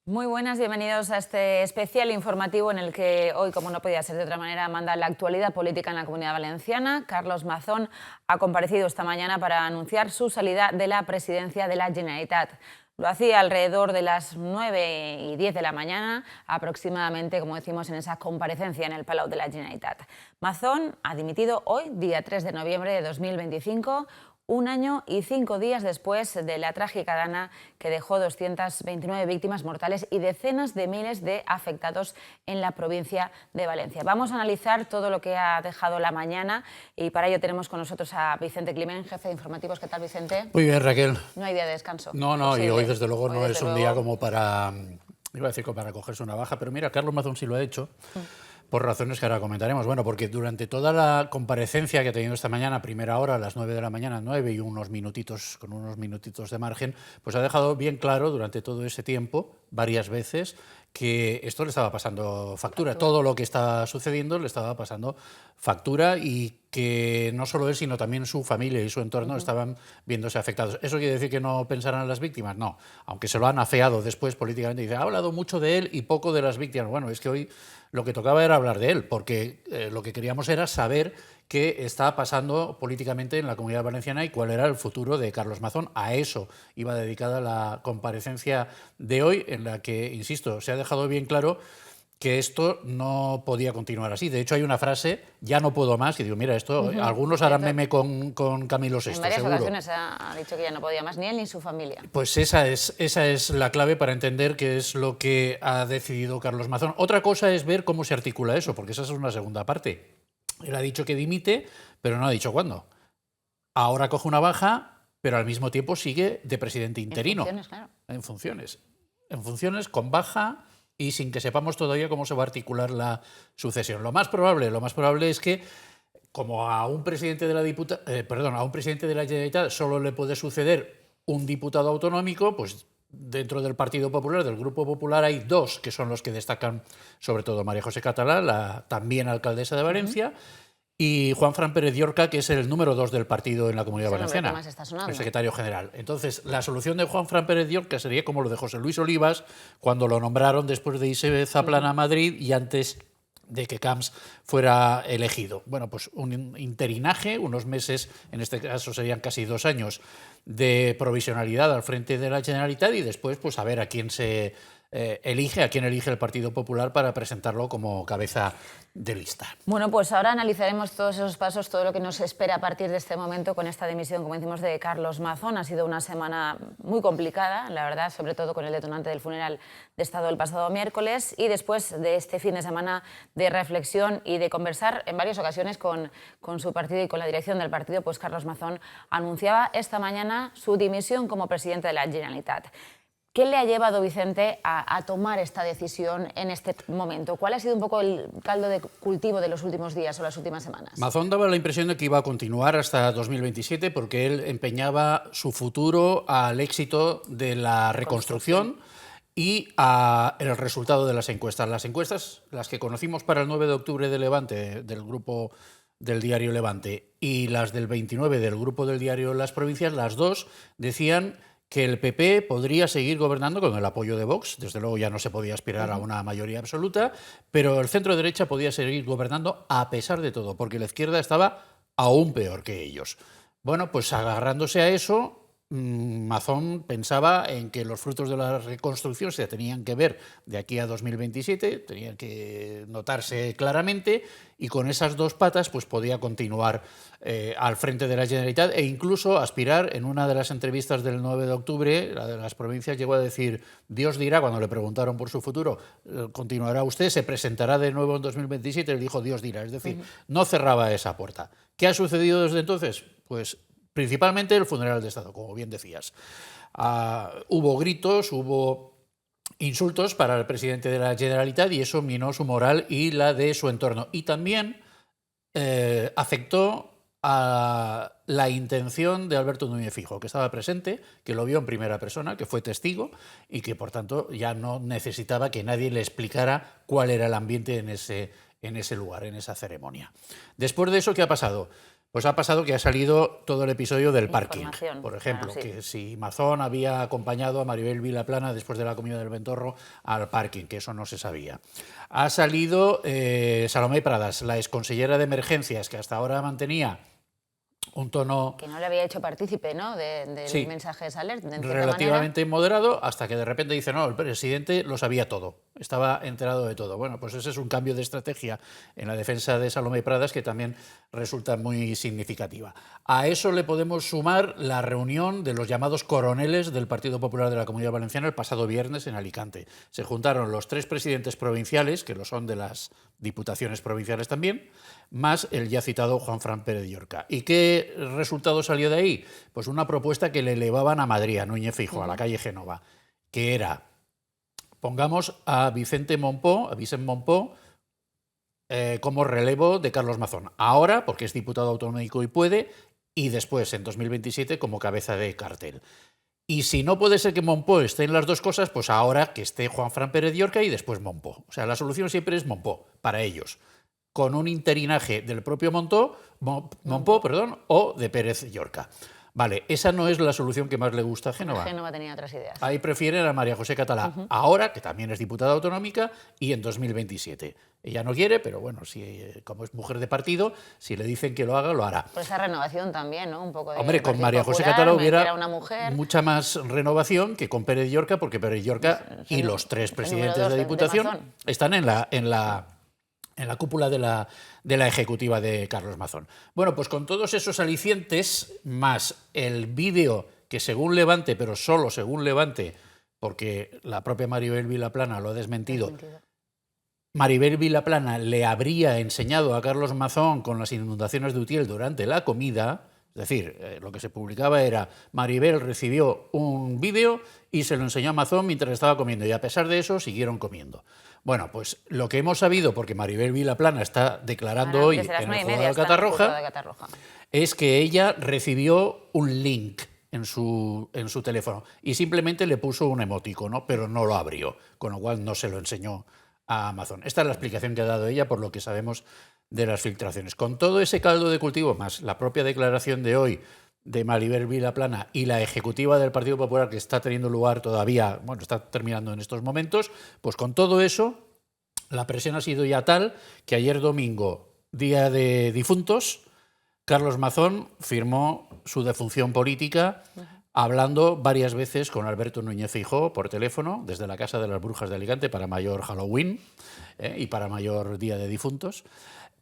Muy buenas, bienvenidos a este especial informativo en el que hoy, como no podía ser de otra manera, manda la actualidad política en la Comunidad Valenciana. Carlos Mazón ha comparecido esta mañana para anunciar su salida de la presidencia de la Generalitat. Lo hacía alrededor de las 9:10 de la mañana, aproximadamente, como decimos, en esa comparecencia en el Palau de la Generalitat. Mazón ha dimitido hoy, día 3 de noviembre de 2025, un año y 5 días después de la trágica dana que dejó 229 víctimas mortales y decenas de miles de afectados en la provincia de Valencia. Vamos a analizar todo lo que ha dejado la mañana y para ello tenemos con nosotros a Vicente Climent, jefe de informativos. ¿Qué tal, Vicente? Muy bien, Raquel. No hay día de descanso. No, Posible. y hoy desde luego Hoy, no desde es un luego, día como para, iba a decir, como para cogerse una baja, pero mira, Carlos Mazón sí lo ha hecho, por razones que ahora comentaremos. Bueno, porque durante toda la comparecencia que ha tenido esta mañana, a primera hora, a las 9 de la mañana, 9 y unos minutitos, con unos minutitos de margen, pues ha dejado bien claro durante todo ese tiempo, varias veces, que esto le estaba pasando factura. Todo lo que estaba sucediendo le estaba pasando factura y que no solo él, sino también su familia y su entorno estaban viéndose afectados. ¿Eso quiere decir que no pensarán en las víctimas? No, aunque se lo han afeado después políticamente. Dice, ha hablado mucho de él y poco de las víctimas. Bueno, es que hoy lo que tocaba era hablar de él, porque lo que queríamos era saber qué está pasando políticamente en la Comunidad Valenciana y cuál era el futuro de Carlos Mazón. A eso iba dedicada la comparecencia de hoy, en la que, insisto, se ha dejado bien claro que esto no podía continuar así. De hecho, hay una frase, ya no puedo más, y digo, mira, esto, algunos harán meme con Camilo VI, en varias seguro. ocasiones ha dicho que ya no podía más, ni él ni su familia. Pues esa es la clave para entender qué es lo que ha decidido Carlos Mazón. Otra cosa es ver cómo se articula eso, porque esa es una segunda parte. Él ha dicho que dimite, pero no ha dicho cuándo. Ahora coge una baja, pero al mismo tiempo sigue de presidente interino. En funciones, claro. En funciones, con baja y sin que sepamos todavía cómo se va a articular la sucesión. Lo más probable es que, como a un presidente de la a un presidente de la Generalitat solo le puede suceder un diputado autonómico, pues dentro del Partido Popular, del Grupo Popular, hay dos que son los que destacan, sobre todo María José Catalá, la también alcaldesa de Valencia, y Juanfran Pérez Llorca, que es el número 2 del partido en la Comunidad Valenciana, más está sonando. el secretario general. Entonces, la solución de Juanfran Pérez Llorca sería como lo de José Luis Olivas, cuando lo nombraron después de irse Zaplana a Madrid y antes de que Camps fuera elegido. Bueno, pues un interinaje, unos meses, en este caso serían casi 2 años, de provisionalidad al frente de la Generalitat y después pues a ver a quién se elige, a quién elige el Partido Popular para presentarlo como cabeza de lista. Bueno, pues ahora analizaremos todos esos pasos, todo lo que nos espera a partir de este momento con esta dimisión, como decimos, de Carlos Mazón. Ha sido una semana muy complicada, la verdad, sobre todo con el detonante del funeral de Estado el pasado miércoles y después de este fin de semana de reflexión y de conversar en varias ocasiones con su partido y con la dirección del partido, pues Carlos Mazón anunciaba esta mañana su dimisión como presidente de la Generalitat. ¿Qué le ha llevado, Vicente, a tomar esta decisión en este momento? ¿Cuál ha sido un poco el caldo de cultivo de los últimos días o las últimas semanas? Mazón daba la impresión de que iba a continuar hasta 2027 porque él empeñaba su futuro al éxito de la reconstrucción y al resultado de las encuestas. Las encuestas, las que conocimos para el 9 de octubre de Levante, del grupo del diario Levante, y las del 29 del grupo del diario Las Provincias, las dos decían que el PP podría seguir gobernando con el apoyo de Vox. Desde luego ya no se podía aspirar a una mayoría absoluta, pero el centro-derecha podía seguir gobernando a pesar de todo, porque la izquierda estaba aún peor que ellos. Bueno, pues agarrándose a eso, Mazón pensaba en que los frutos de la reconstrucción se tenían que ver de aquí a 2027, tenían que notarse claramente, y con esas dos patas pues podía continuar al frente de la Generalitat e incluso aspirar. En una de las entrevistas del 9 de octubre, la de Las Provincias, llegó a decir, Dios dirá, cuando le preguntaron por su futuro, ¿continuará usted? ¿Se presentará de nuevo en 2027? Él dijo, Dios dirá, es decir, no cerraba esa puerta. ¿Qué ha sucedido desde entonces? Pues principalmente el funeral de Estado, como bien decías. Hubo gritos, hubo insultos para el presidente de la Generalitat y eso minó su moral y la de su entorno. Y también afectó a la intención de Alberto Núñez Feijóo, que estaba presente, que lo vio en primera persona, que fue testigo y que, por tanto, ya no necesitaba que nadie le explicara cuál era el ambiente en ese lugar, en esa ceremonia. Después de eso, ¿qué ha pasado? Pues ha pasado que ha salido todo el episodio del parking, Información, por ejemplo, claro, sí. que si Mazón había acompañado a Maribel Vilaplana después de la comida del Ventorro al parking, que eso no se sabía. Ha salido Salomé Pradas, la exconsellera de Emergencias, que hasta ahora mantenía un tono Que no le había hecho partícipe, ¿no?, del Sí. mensaje de Saler, de cierta relativamente moderado, hasta que de repente dice, no, el presidente lo sabía todo, estaba enterado de todo. Bueno, pues ese es un cambio de estrategia en la defensa de Salomé Pradas que también resulta muy significativa. A eso le podemos sumar la reunión de los llamados coroneles del Partido Popular de la Comunidad Valenciana el pasado viernes en Alicante. Se juntaron los 3 presidentes provinciales, que lo son de las diputaciones provinciales también, más el ya citado Juanfran Pérez Llorca. ¿Y qué resultado salió de ahí? Pues una propuesta que le elevaban a Madrid, a Núñez Feijóo, a la calle Génova, que era, pongamos a Vicente Mompó, como relevo de Carlos Mazón. Ahora, porque es diputado autonómico y puede, y después, en 2027, como cabeza de cartel. Y si no puede ser que Mompó esté en las dos cosas, pues ahora que esté Juanfran Pérez Llorca y después Mompó. O sea, la solución siempre es Mompó, para ellos, con un interinaje del propio Mompó, o de Pérez Llorca. Vale, esa no es la solución que más le gusta a Génova. Génova tenía otras ideas. Ahí prefieren a María José Catalá, ahora, que también es diputada autonómica, y en 2027. Ella no quiere, pero bueno, si, como es mujer de partido, si le dicen que lo haga, lo hará. Por esa renovación también, ¿no? Un poco de Hombre, con Partido María José Popular, Catalá meter hubiera a una mujer. mucha más renovación que con Pérez Llorca, porque Pérez Llorca y los 3 presidentes número 2 de de Diputación Mazón. están en la cúpula de la ejecutiva de Carlos Mazón. Bueno, pues con todos esos alicientes, más el vídeo que según Levante, pero solo según Levante, porque la propia Maribel Vilaplana lo ha desmentido, Maribel Vilaplana le habría enseñado a Carlos Mazón con las inundaciones de Utiel durante la comida. Es decir, lo que se publicaba era Maribel recibió un vídeo y se lo enseñó a Mazón mientras estaba comiendo, y a pesar de eso siguieron comiendo. Bueno, pues lo que hemos sabido, porque Maribel Vilaplana está declarando hoy en el juzgado de Catarroja, es que ella recibió un link en su teléfono y simplemente le puso un emoticono, pero no lo abrió, con lo cual no se lo enseñó a Mazón. Esta es la explicación que ha dado ella por lo que sabemos de las filtraciones. Con todo ese caldo de cultivo, más la propia declaración de hoy de Maribel Vilaplana y la ejecutiva del Partido Popular que está teniendo lugar todavía, bueno, está terminando en estos momentos, pues con todo eso, la presión ha sido ya tal que ayer domingo, día de difuntos, Carlos Mazón firmó su defunción política hablando varias veces con Alberto Núñez Feijóo por teléfono desde la Casa de las Brujas de Alicante para mayor Halloween y para mayor Día de Difuntos.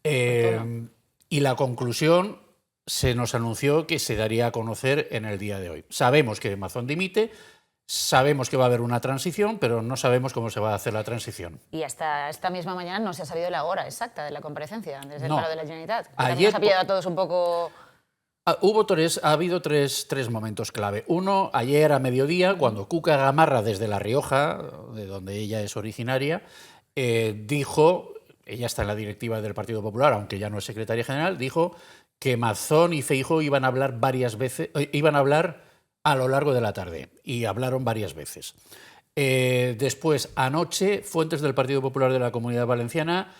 Y la conclusión se nos anunció que se daría a conocer en el día de hoy. Sabemos que Mazón dimite, sabemos que va a haber una transición, pero no sabemos cómo se va a hacer la transición. Y hasta esta misma mañana no se ha sabido la hora exacta de la comparecencia desde el paro de la Generalitat. Ayer nos ha pillado a todos un poco... Ha habido tres momentos clave. Uno, ayer a mediodía, cuando Cuca Gamarra, desde La Rioja, de donde ella es originaria, dijo, ella está en la directiva del Partido Popular, aunque ya no es secretaria general, dijo que Mazón y Feijóo iban a hablar varias veces, iban a hablar a lo largo de la tarde, y hablaron varias veces. Después, anoche, fuentes del Partido Popular de la Comunidad Valenciana,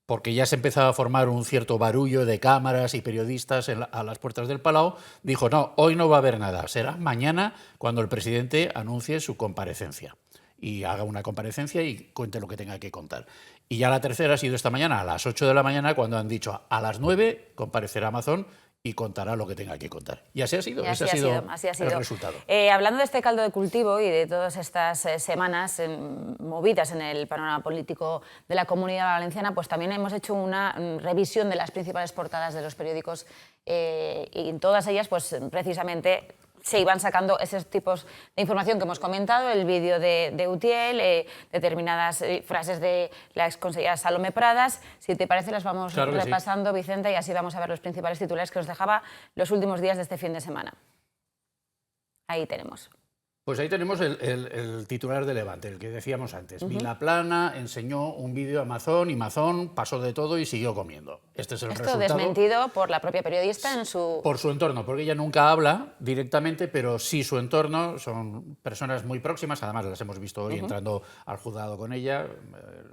porque ya se empezaba a formar un cierto barullo de cámaras y periodistas a las puertas del Palau, dijo, no, hoy no va a haber nada, será mañana cuando el presidente anuncie su comparecencia y haga una comparecencia y cuente lo que tenga que contar. Y ya la tercera ha sido esta mañana, a las 8 de la mañana, cuando han dicho a las 9 comparecerá Mazón y contará lo que tenga que contar. Y así ha sido, ese ha sido el resultado. Hablando de este caldo de cultivo y de todas estas semanas movidas en el panorama político de la Comunidad Valenciana, pues también hemos hecho una revisión de las principales portadas de los periódicos y en todas ellas, pues precisamente se iban sacando esos tipos de información que hemos comentado, el vídeo de Utiel, determinadas frases de la exconsellera Salomé Pradas. Si te parece, las vamos repasando, sí, Vicente, y así vamos a ver los principales titulares que nos dejaba los últimos días de este fin de semana. Ahí tenemos. Pues ahí tenemos el titular de Levante, el que decíamos antes. Vilaplana enseñó un vídeo a Mazón y Mazón pasó de todo y siguió comiendo. Este es el resultado. Esto desmentido por la propia periodista en su... Por su entorno, porque ella nunca habla directamente, pero sí su entorno, son personas muy próximas, además las hemos visto hoy entrando al juzgado con ella,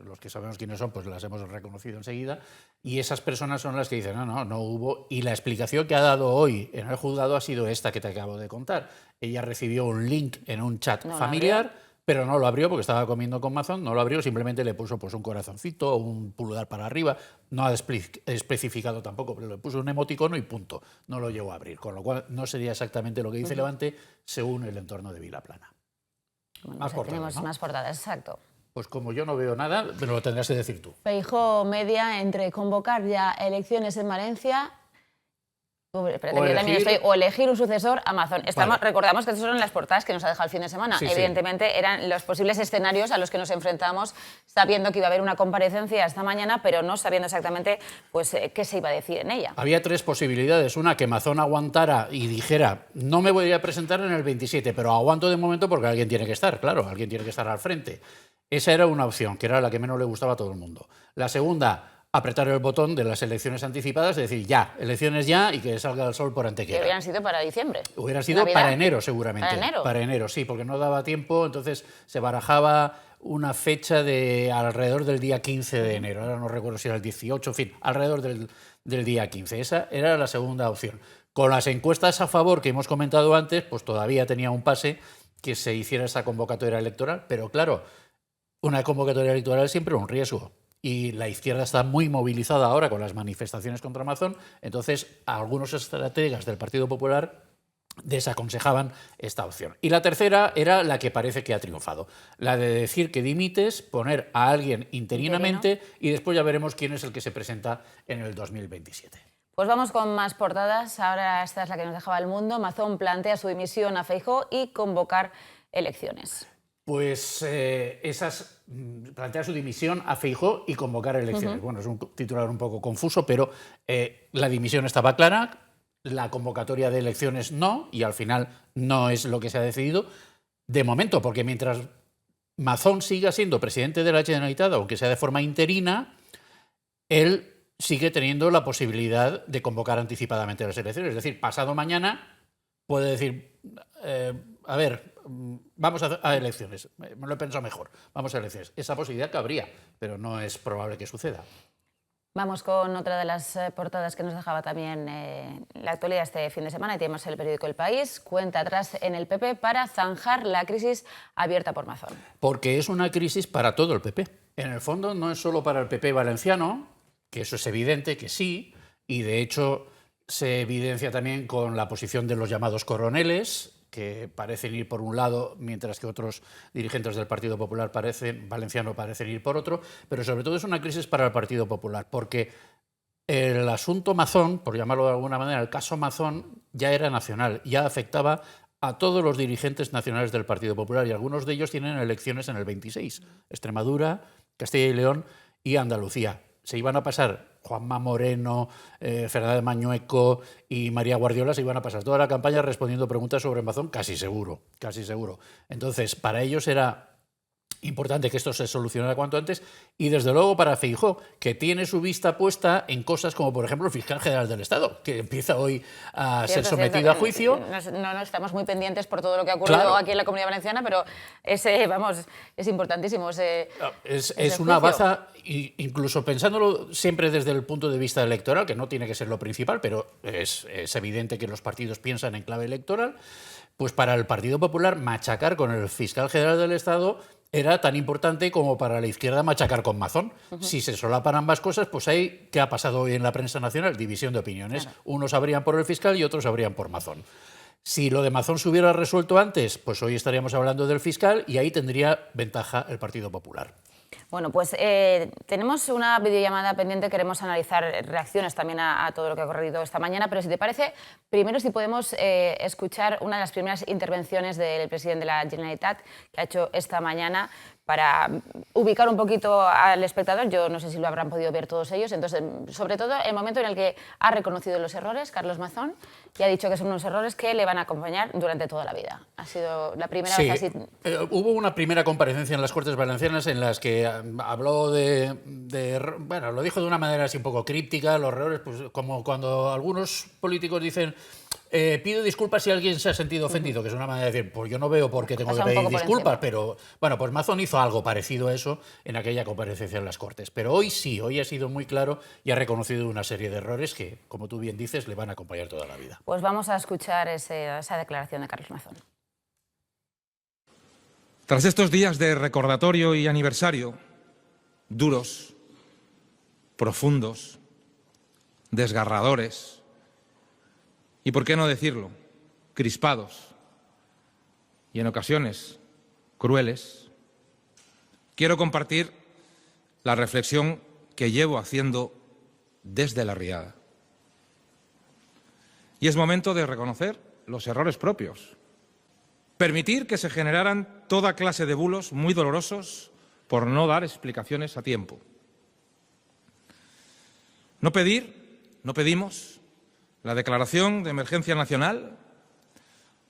los que sabemos quiénes son, pues las hemos reconocido enseguida, y esas personas son las que dicen, no hubo, y la explicación que ha dado hoy en el juzgado ha sido esta que te acabo de contar. Ella recibió un link en un chat familiar, pero no lo abrió porque estaba comiendo con Mazón, no lo abrió, simplemente le puso pues un corazoncito o un pulgar para arriba, no ha especificado tampoco, pero le puso un emoticono y punto, no lo llegó a abrir, con lo cual no sería exactamente lo que dice Levante según el entorno de Vilaplana. Bueno, más portadas, tenemos, ¿no?, más portadas, exacto. Pues como yo no veo nada, me lo tendrás que decir tú. Feijóo media entre convocar ya elecciones en Valencia o elegir un sucesor a Mazón. Recordamos que estas son las portadas que nos ha dejado el fin de semana. Sí, evidentemente eran los posibles escenarios a los que nos enfrentamos, sabiendo que iba a haber una comparecencia esta mañana, pero no sabiendo exactamente pues, qué se iba a decir en ella. Había tres posibilidades. Una, que Mazón aguantara y dijera, no me voy a presentar en el 27, pero aguanto de momento porque alguien tiene que estar, claro, alguien tiene que estar al frente. Esa era una opción, que era la que menos le gustaba a todo el mundo. La segunda, apretar el botón de las elecciones anticipadas, es decir, ya, elecciones ya y que salga el sol por antequera. Que hubieran sido para diciembre. Hubieran sido ¿Navidad? Para enero, seguramente. ¿Para enero? Para enero, sí, porque no daba tiempo, entonces se barajaba una fecha de alrededor del día 15 de enero. Ahora no recuerdo si era el 18, en fin, alrededor del día 15. Esa era la segunda opción. Con las encuestas a favor que hemos comentado antes, pues todavía tenía un pase que se hiciera esa convocatoria electoral, pero claro, una convocatoria electoral es siempre un riesgo. Y la izquierda está muy movilizada ahora con las manifestaciones contra Mazón, entonces algunos estrategas del Partido Popular desaconsejaban esta opción. Y la tercera era la que parece que ha triunfado, la de decir que dimites, poner a alguien interinamente y después ya veremos quién es el que se presenta en el 2027. Pues vamos con más portadas. Ahora esta es la que nos dejaba El Mundo. Mazón plantea su dimisión a Feijóo y convocar elecciones. Pues plantea su dimisión a Feijóo y convocar elecciones. Bueno, es un titular un poco confuso, pero la dimisión estaba clara, la convocatoria de elecciones no, y al final no es lo que se ha decidido. De momento, porque mientras Mazón siga siendo presidente de la Generalitat, aunque sea de forma interina, él sigue teniendo la posibilidad de convocar anticipadamente las elecciones. Es decir, pasado mañana puede decir, a ver, vamos a elecciones, me lo he pensado mejor, vamos a elecciones. Esa posibilidad cabría, pero no es probable que suceda. Vamos con otra de las portadas que nos dejaba también la actualidad este fin de semana, y tenemos el periódico El País, cuenta atrás en el PP para zanjar la crisis abierta por Mazón. Porque es una crisis para todo el PP. En el fondo no es solo para el PP valenciano, que eso es evidente que sí, y de hecho se evidencia también con la posición de los llamados coroneles, que parecen ir por un lado, mientras que otros dirigentes del Partido Popular valenciano parecen ir por otro, pero sobre todo es una crisis para el Partido Popular, porque el asunto Mazón, por llamarlo de alguna manera, el caso Mazón ya era nacional, ya afectaba a todos los dirigentes nacionales del Partido Popular, y algunos de ellos tienen elecciones en el 26, Extremadura, Castilla y León y Andalucía. Se iban a pasar Juanma Moreno, Fernández Mañueco y María Guardiola, se iban a pasar toda la campaña respondiendo preguntas sobre Mazón, casi seguro, casi seguro. Entonces, para ellos era importante que esto se solucionara cuanto antes, y desde luego para Feijóo, que tiene su vista puesta en cosas como, por ejemplo, el fiscal general del Estado, que empieza hoy a ser sometido a juicio. No estamos muy pendientes por todo lo que ha ocurrido aquí en la Comunidad Valenciana, pero es importantísimo es una baza, incluso pensándolo siempre desde el punto de vista electoral, que no tiene que ser lo principal, pero es evidente que los partidos piensan en clave electoral. Pues para el Partido Popular machacar con el fiscal general del Estado era tan importante como para la izquierda machacar con Mazón. Si se solapan ambas cosas, pues ahí, ¿qué ha pasado hoy en la prensa nacional? División de opiniones. Claro. Unos habrían por el fiscal y otros habrían por Mazón. Si lo de Mazón se hubiera resuelto antes, pues hoy estaríamos hablando del fiscal y ahí tendría ventaja el Partido Popular. Bueno, pues tenemos una videollamada pendiente, queremos analizar reacciones también a todo lo que ha ocurrido esta mañana, pero si te parece, primero si podemos escuchar una de las primeras intervenciones del presidente de la Generalitat que ha hecho esta mañana para ubicar un poquito al espectador. Yo no sé si lo habrán podido ver todos ellos. Entonces, sobre todo, el momento en el que ha reconocido los errores, Carlos Mazón, y ha dicho que son unos errores que le van a acompañar durante toda la vida. Ha sido la primera vez así. Hubo una primera comparecencia en las Cortes Valencianas en las que habló bueno, lo dijo de una manera así un poco críptica, los errores, pues como cuando algunos políticos dicen pido disculpas si alguien se ha sentido ofendido, que es una manera de decir, pues yo no veo por qué tengo que pedir disculpas, pero bueno, pues Mazón hizo algo parecido a eso en aquella comparecencia en las Cortes. Pero hoy sí, hoy ha sido muy claro y ha reconocido una serie de errores que, como tú bien dices, le van a acompañar toda la vida. Pues vamos a escuchar esa declaración de Carlos Mazón. Tras estos días de recordatorio y aniversario, duros, profundos, desgarradores, y por qué no decirlo, crispados y en ocasiones crueles, quiero compartir la reflexión que llevo haciendo desde la riada. Y es momento de reconocer los errores propios, permitir que se generaran toda clase de bulos muy dolorosos por no dar explicaciones a tiempo. No pedimos la declaración de emergencia nacional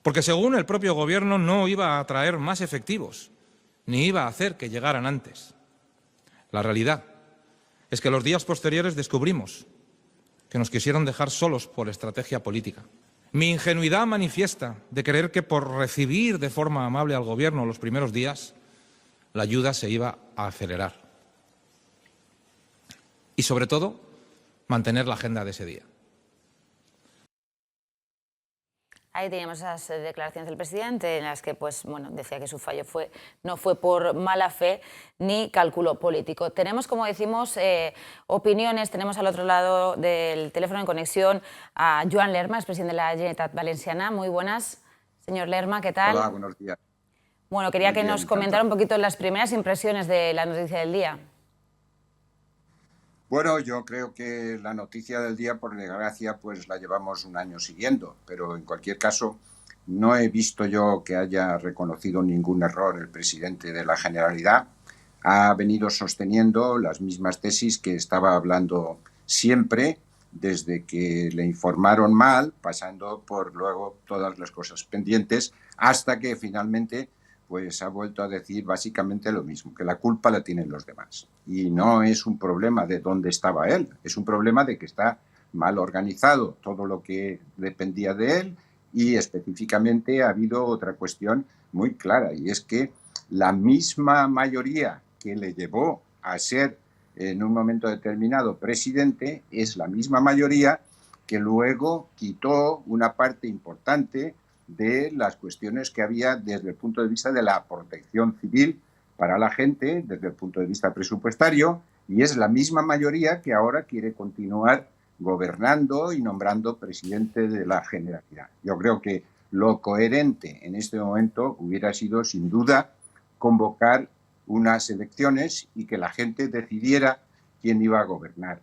porque, según el propio Gobierno, no iba a traer más efectivos ni iba a hacer que llegaran antes. La realidad es que los días posteriores descubrimos que nos quisieron dejar solos por estrategia política. Mi ingenuidad manifiesta de creer que por recibir de forma amable al Gobierno los primeros días, la ayuda se iba a acelerar. Y, sobre todo, mantener la agenda de ese día. Ahí teníamos esas declaraciones del presidente en las que pues, bueno, decía que su fallo no fue por mala fe ni cálculo político. Tenemos, como decimos, opiniones. Tenemos al otro lado del teléfono en conexión a Joan Lerma, presidente de la Generalitat Valenciana. Muy buenas, señor Lerma, ¿qué tal? Hola, buenos días. Bueno, quería que nos comentara un poquito las primeras impresiones de la noticia del día. Bueno, yo creo que la noticia del día, por desgracia, pues la llevamos un año siguiendo, pero en cualquier caso no he visto yo que haya reconocido ningún error el presidente de la Generalidad. Ha venido sosteniendo las mismas tesis que estaba hablando siempre, desde que le informaron mal, pasando por luego todas las cosas pendientes, hasta que finalmente pues ha vuelto a decir básicamente lo mismo, que la culpa la tienen los demás. Y no es un problema de dónde estaba él, es un problema de que está mal organizado todo lo que dependía de él, y específicamente ha habido otra cuestión muy clara, y es que la misma mayoría que le llevó a ser en un momento determinado presidente es la misma mayoría que luego quitó una parte importante de las cuestiones que había desde el punto de vista de la protección civil para la gente, desde el punto de vista presupuestario, y es la misma mayoría que ahora quiere continuar gobernando y nombrando presidente de la Generalidad. Yo creo que lo coherente en este momento hubiera sido, sin duda, convocar unas elecciones y que la gente decidiera quién iba a gobernar.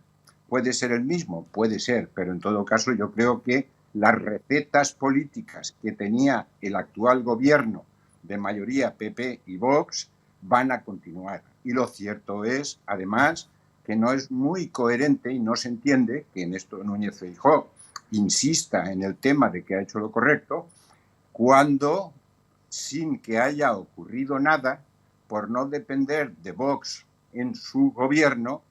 ¿Puede ser el mismo? Puede ser, pero en todo caso yo creo que las recetas políticas que tenía el actual gobierno de mayoría PP y Vox van a continuar. Y lo cierto es, además, que no es muy coherente y no se entiende que en esto Núñez Feijóo insista en el tema de que ha hecho lo correcto, cuando, sin que haya ocurrido nada, por no depender de Vox en su gobierno,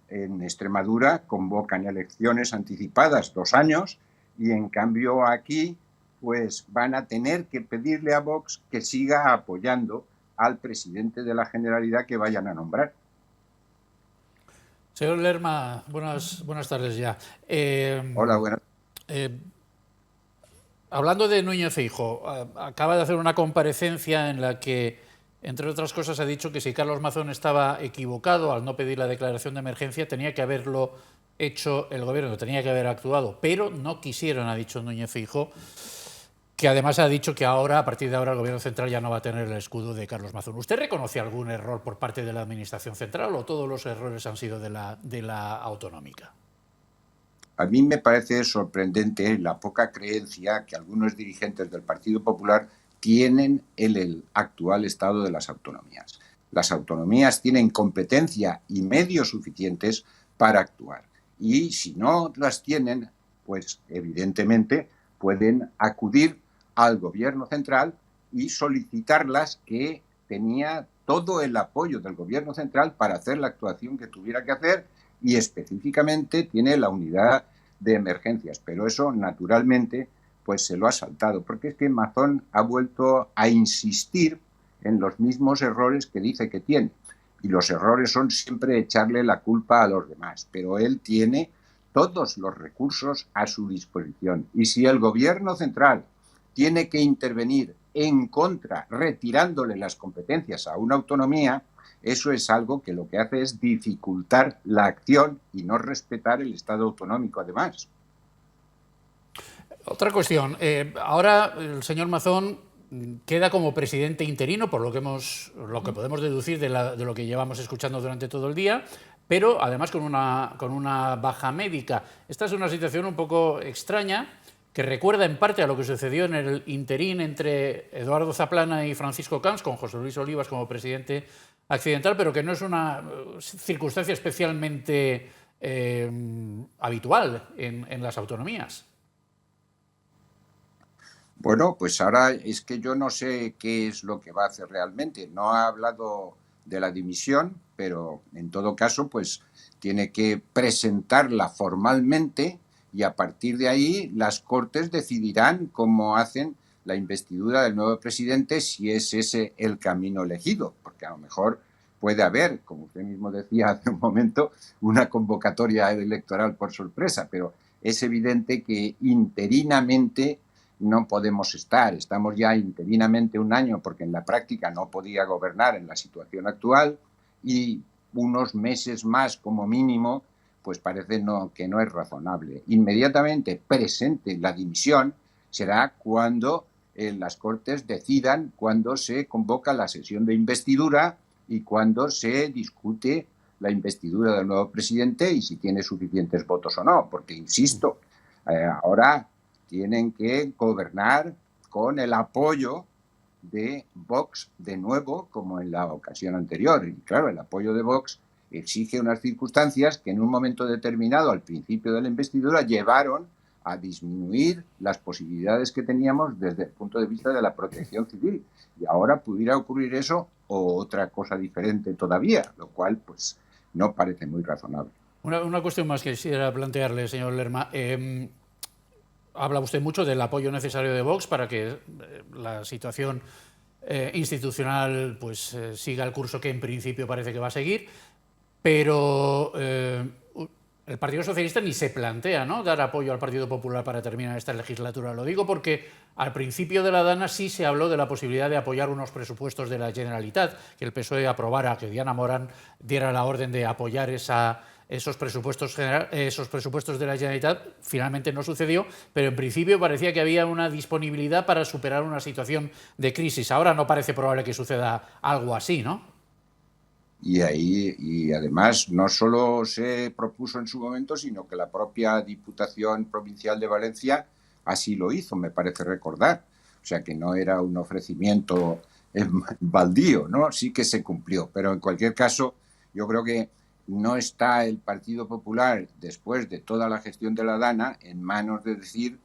en Extremadura convocan elecciones anticipadas 2 años, y en cambio aquí pues van a tener que pedirle a Vox que siga apoyando al presidente de la Generalidad que vayan a nombrar. Señor Lerma, buenas tardes ya. Hola, buenas. Hablando de Núñez Feijóo, acaba de hacer una comparecencia en la que, entre otras cosas, ha dicho que si Carlos Mazón estaba equivocado al no pedir la declaración de emergencia, tenía que haberlo hecho el gobierno, tenía que haber actuado, pero no quisieron, ha dicho Núñez Feijóo, que además ha dicho que ahora, a partir de ahora, el gobierno central ya no va a tener el escudo de Carlos Mazón. ¿Usted reconoce algún error por parte de la administración central o todos los errores han sido de la autonómica? A mí me parece sorprendente la poca creencia que algunos dirigentes del Partido Popular tienen en el actual estado de las autonomías. Las autonomías tienen competencia y medios suficientes para actuar. Y si no las tienen, pues evidentemente pueden acudir al gobierno central y solicitarlas, que tenía todo el apoyo del gobierno central para hacer la actuación que tuviera que hacer, y específicamente tiene la unidad de emergencias. Pero eso, naturalmente, pues se lo ha saltado, porque es que Mazón ha vuelto a insistir en los mismos errores que dice que tiene. Y los errores son siempre echarle la culpa a los demás, pero él tiene todos los recursos a su disposición. Y si el gobierno central tiene que intervenir en contra, retirándole las competencias a una autonomía, eso es algo que lo que hace es dificultar la acción y no respetar el Estado autonómico, además. Otra cuestión. Ahora el señor Mazón queda como presidente interino, por lo que podemos deducir de lo que llevamos escuchando durante todo el día, pero además con una baja médica. Esta es una situación un poco extraña, que recuerda en parte a lo que sucedió en el interín entre Eduardo Zaplana y Francisco Camps, con José Luis Olivas como presidente accidental, pero que no es una circunstancia especialmente habitual en las autonomías. Bueno, pues ahora es que yo no sé qué es lo que va a hacer realmente. No ha hablado de la dimisión, pero en todo caso, pues tiene que presentarla formalmente, y a partir de ahí las Cortes decidirán cómo hacen la investidura del nuevo presidente, si es ese el camino elegido, porque a lo mejor puede haber, como usted mismo decía hace un momento, una convocatoria electoral por sorpresa, pero es evidente que interinamente no podemos estar. Estamos ya interinamente un año, porque en la práctica no podía gobernar en la situación actual, y unos meses más como mínimo, pues parece que no es razonable. Inmediatamente presente la dimisión será cuando las Cortes decidan cuándo se convoca la sesión de investidura y cuándo se discute la investidura del nuevo presidente y si tiene suficientes votos o no, porque, insisto, ahora tienen que gobernar con el apoyo de Vox de nuevo, como en la ocasión anterior. Y claro, el apoyo de Vox exige unas circunstancias que en un momento determinado, al principio de la investidura, llevaron a disminuir las posibilidades que teníamos desde el punto de vista de la protección civil. Y ahora pudiera ocurrir eso o otra cosa diferente todavía, lo cual pues no parece muy razonable. Una cuestión más que quisiera plantearle, señor Lerma. Habla usted mucho del apoyo necesario de Vox para que la situación institucional pues siga el curso que en principio parece que va a seguir, pero el Partido Socialista ni se plantea, ¿no?, dar apoyo al Partido Popular para terminar esta legislatura. Lo digo porque al principio de la Dana sí se habló de la posibilidad de apoyar unos presupuestos de la Generalitat, que el PSOE aprobara, que Diana Morán diera la orden de apoyar esos presupuestos de la Generalitat. Finalmente no sucedió, pero en principio parecía que había una disponibilidad para superar una situación de crisis. Ahora no parece probable que suceda algo así, ¿no? Y además no solo se propuso en su momento, sino que la propia Diputación Provincial de Valencia así lo hizo, me parece recordar. O sea que no era un ofrecimiento baldío, ¿no? Sí que se cumplió. Pero en cualquier caso, yo creo que no está el Partido Popular, después de toda la gestión de la Dana, en manos de decir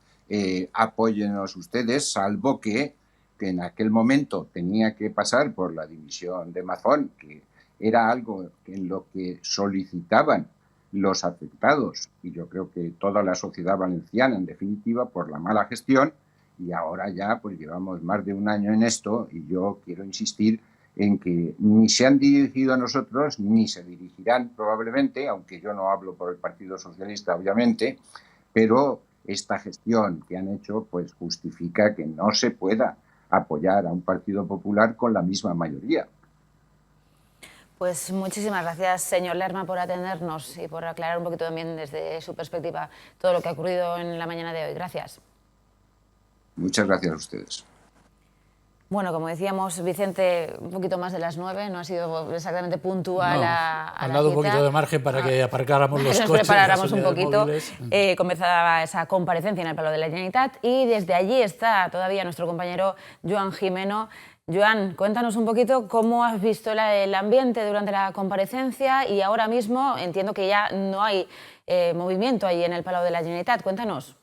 apóyennos ustedes, salvo que en aquel momento tenía que pasar por la dimisión de Mazón, que era algo en lo que solicitaban los afectados, y yo creo que toda la sociedad valenciana, en definitiva, por la mala gestión. Y ahora ya pues llevamos más de un año en esto, y yo quiero insistir en que ni se han dirigido a nosotros, ni se dirigirán probablemente, aunque yo no hablo por el Partido Socialista, obviamente, pero esta gestión que han hecho pues justifica que no se pueda apoyar a un Partido Popular con la misma mayoría. Pues muchísimas gracias, señor Lerma, por atendernos y por aclarar un poquito también desde su perspectiva todo lo que ha ocurrido en la mañana de hoy. Gracias. Muchas gracias a ustedes. Bueno, como decíamos, Vicente, un poquito más de las 9, no ha sido exactamente puntual a han la dado cita. un poquito de margen para que aparcáramos los Nos coches. preparáramos un poquito. Comenzaba esa comparecencia en el Palau de la Generalitat y desde allí está todavía nuestro compañero Joan Jimeno Joan, cuéntanos un poquito cómo has visto el ambiente durante la comparecencia y ahora mismo entiendo que ya no hay movimiento ahí en el Palau de la Generalitat. Cuéntanos.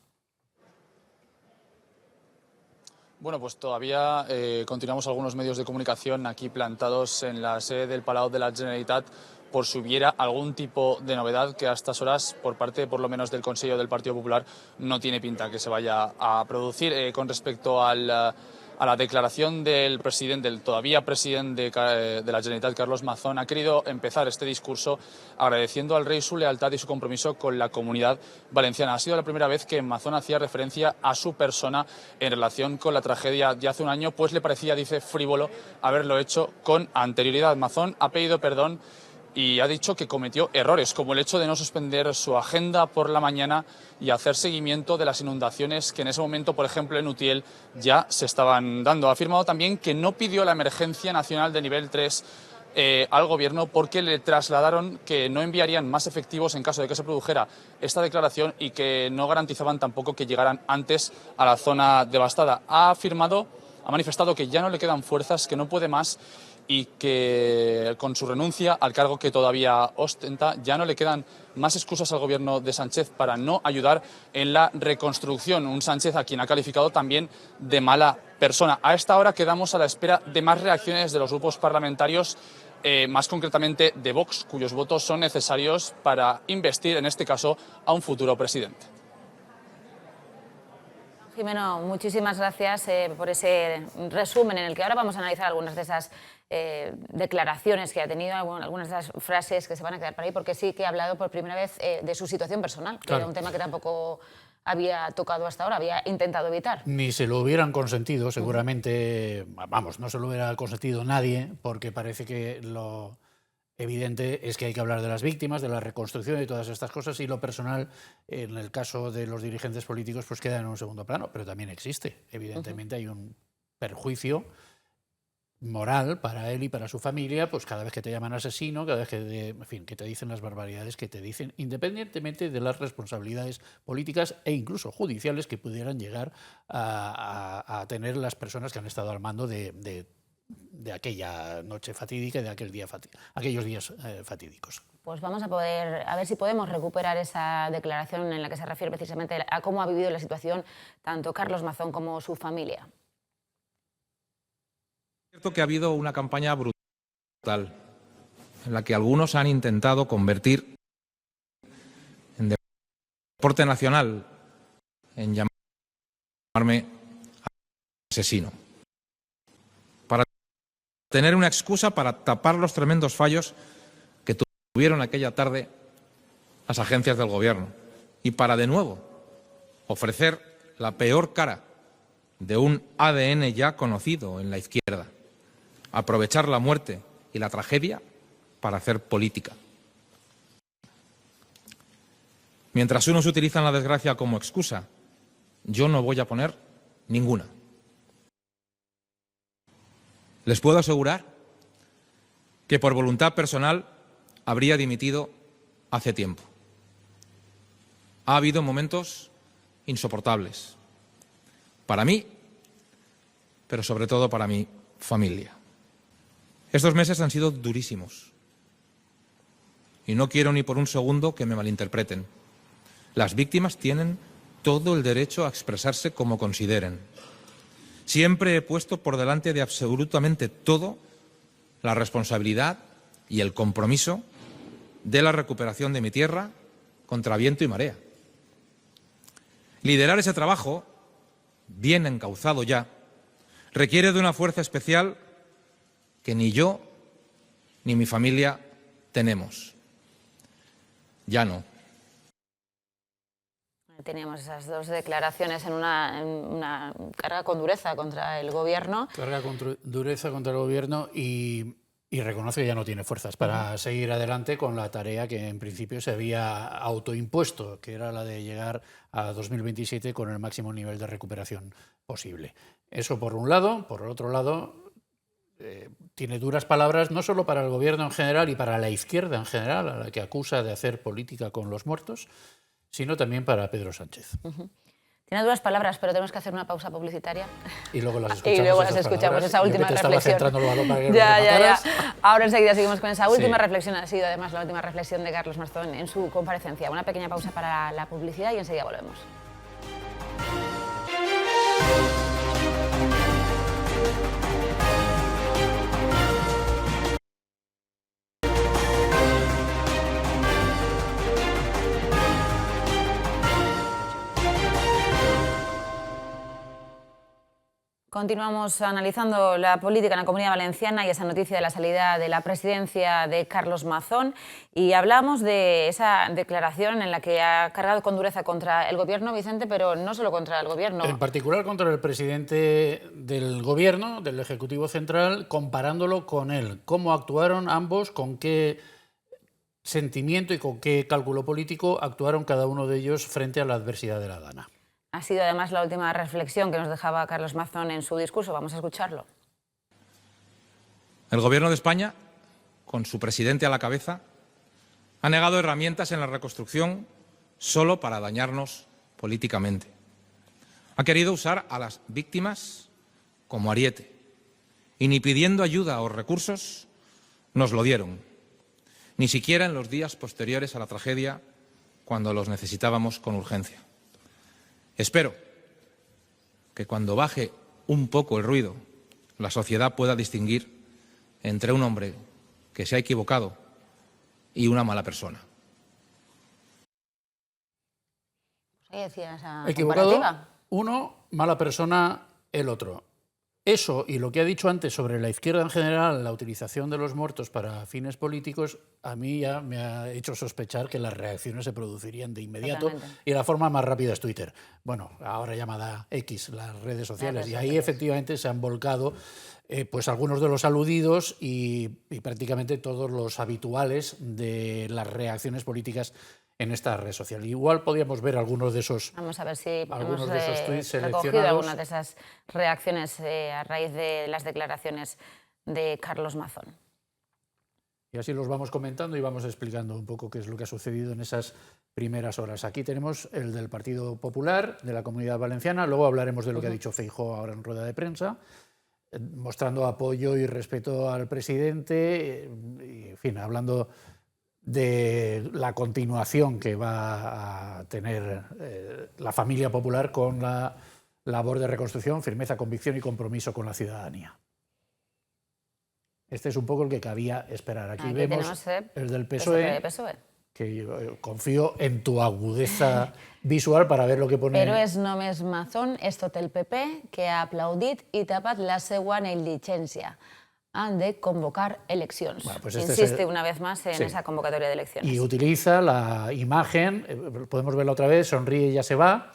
Bueno, pues todavía continuamos algunos medios de comunicación aquí plantados en la sede del Palau de la Generalitat por si hubiera algún tipo de novedad que a estas horas, por parte por lo menos del Consejo del Partido Popular, no tiene pinta que se vaya a producir. Con respecto a la declaración del presidente, del todavía presidente de la Generalitat, Carlos Mazón, ha querido empezar este discurso agradeciendo al rey su lealtad y su compromiso con la comunidad valenciana. Ha sido la primera vez que Mazón hacía referencia a su persona en relación con la tragedia de hace un año, pues le parecía, dice, frívolo haberlo hecho con anterioridad. Mazón ha pedido perdón y ha dicho que cometió errores, como el hecho de no suspender su agenda por la mañana y hacer seguimiento de las inundaciones que en ese momento, por ejemplo, en Utiel ya se estaban dando. Ha afirmado también que no pidió la emergencia nacional de nivel 3 al Gobierno porque le trasladaron que no enviarían más efectivos en caso de que se produjera esta declaración y que no garantizaban tampoco que llegaran antes a la zona devastada. Ha manifestado que ya no le quedan fuerzas, que no puede más y que con su renuncia al cargo que todavía ostenta ya no le quedan más excusas al gobierno de Sánchez para no ayudar en la reconstrucción. Un Sánchez a quien ha calificado también de mala persona. A esta hora quedamos a la espera de más reacciones de los grupos parlamentarios, más concretamente de Vox, cuyos votos son necesarios para investir, en este caso, a un futuro presidente. Jimeno, muchísimas gracias por ese resumen en el que ahora vamos a analizar algunas de esas declaraciones que ha tenido, algunas de esas frases que se van a quedar por ahí, porque sí que ha hablado por primera vez de su situación personal, que era un tema que tampoco había tocado hasta ahora, había intentado evitar. Ni se lo hubieran consentido, seguramente, vamos, no se lo hubiera consentido nadie, porque parece que lo evidente es que hay que hablar de las víctimas, de la reconstrucción y todas estas cosas, y lo personal, en el caso de los dirigentes políticos, pues queda en un segundo plano, pero también existe. Evidentemente hay un perjuicio moral para él y para su familia, pues cada vez que te llaman asesino, cada vez que, en fin, que te dicen las barbaridades que te dicen, independientemente de las responsabilidades políticas e incluso judiciales que pudieran llegar a tener las personas que han estado al mando de aquella noche fatídica y de aquellos días fatídicos. Pues vamos a ver si podemos recuperar esa declaración en la que se refiere precisamente a cómo ha vivido la situación tanto Carlos Mazón como su familia. Es cierto que ha habido una campaña brutal en la que algunos han intentado convertir en deporte nacional en llamarme asesino, para tener una excusa para tapar los tremendos fallos que tuvieron aquella tarde las agencias del Gobierno y para de nuevo ofrecer la peor cara de un ADN ya conocido en la izquierda. Aprovechar la muerte y la tragedia para hacer política. Mientras unos utilizan la desgracia como excusa, yo no voy a poner ninguna. Les puedo asegurar que por voluntad personal habría dimitido hace tiempo. Ha habido momentos insoportables para mí, pero sobre todo para mi familia. Estos meses han sido durísimos y no quiero ni por un segundo que me malinterpreten. Las víctimas tienen todo el derecho a expresarse como consideren. Siempre he puesto por delante de absolutamente todo la responsabilidad y el compromiso de la recuperación de mi tierra contra viento y marea. Liderar ese trabajo, bien encauzado ya, requiere de una fuerza especial que ni yo ni mi familia tenemos. Ya no. Teníamos esas dos declaraciones en una carga con dureza contra el Gobierno. Carga con dureza contra el Gobierno y reconoce que ya no tiene fuerzas para seguir adelante con la tarea que en principio se había autoimpuesto, que era la de llegar a 2027 con el máximo nivel de recuperación posible. Eso por un lado. Por otro lado, tiene duras palabras no solo para el Gobierno en general y para la izquierda en general, a la que acusa de hacer política con los muertos, sino también para Pedro Sánchez. Tiene duras palabras, pero tenemos que hacer una pausa publicitaria. Y luego las escuchamos. Y luego las escuchamos, esa última reflexión. Ya. Ahora enseguida seguimos con esa última reflexión. Ha sido además la última reflexión de Carlos Mazón en su comparecencia. Una pequeña pausa para la publicidad y enseguida volvemos. Continuamos analizando la política en la Comunidad Valenciana y esa noticia de la salida de la presidencia de Carlos Mazón, y hablamos de esa declaración en la que ha cargado con dureza contra el Gobierno, Vicente, pero no solo contra el Gobierno. En particular contra el presidente del Gobierno, del Ejecutivo Central, comparándolo con él. ¿Cómo actuaron ambos? ¿Con qué sentimiento y con qué cálculo político actuaron cada uno de ellos frente a la adversidad de la Dana? Ha sido además la última reflexión que nos dejaba Carlos Mazón en su discurso. Vamos a escucharlo. El Gobierno de España, con su presidente a la cabeza, ha negado herramientas en la reconstrucción solo para dañarnos políticamente. Ha querido usar a las víctimas como ariete y ni pidiendo ayuda o recursos nos lo dieron, ni siquiera en los días posteriores a la tragedia, cuando los necesitábamos con urgencia. Espero que cuando baje un poco el ruido, la sociedad pueda distinguir entre un hombre que se ha equivocado y una mala persona. ¿Qué decía esa equivocado comparativa? Uno, mala persona el otro. Eso y lo que ha dicho antes sobre la izquierda en general, la utilización de los muertos para fines políticos, a mí ya me ha hecho sospechar que las reacciones se producirían de inmediato. Totalmente. Y la forma más rápida es Twitter. Bueno, ahora llamada X, las redes sociales. Y ahí efectivamente se han volcado pues algunos de los aludidos y prácticamente todos los habituales de las reacciones políticas en esta red social. Igual podríamos ver algunos de esos, Vamos a ver si algunos hemos de esos tweets recogido seleccionados. algunas de esas reacciones a raíz de las declaraciones de Carlos Mazón. Y así los vamos comentando y vamos explicando un poco qué es lo que ha sucedido en esas primeras horas. Aquí tenemos el del Partido Popular, de la Comunidad Valenciana, luego hablaremos de lo que ha dicho Feijóo ahora en rueda de prensa, mostrando apoyo y respeto al presidente, y, en fin, hablando de la continuación que va a tener la familia popular con la labor de reconstrucción, firmeza, convicción y compromiso con la ciudadanía. Este es un poco el que cabía esperar. Aquí vemos el del PSOE, que yo confío en tu agudeza visual para ver lo que pone. Però és només Mazón, és tot el PP, que ha aplaudit i tapat la seva negligència. Han de convocar eleccions. Bueno, pues Insiste una vez más en esa convocatoria de elecciones. Y utiliza la imagen, podemos verla otra vez, sonríe y ya se va,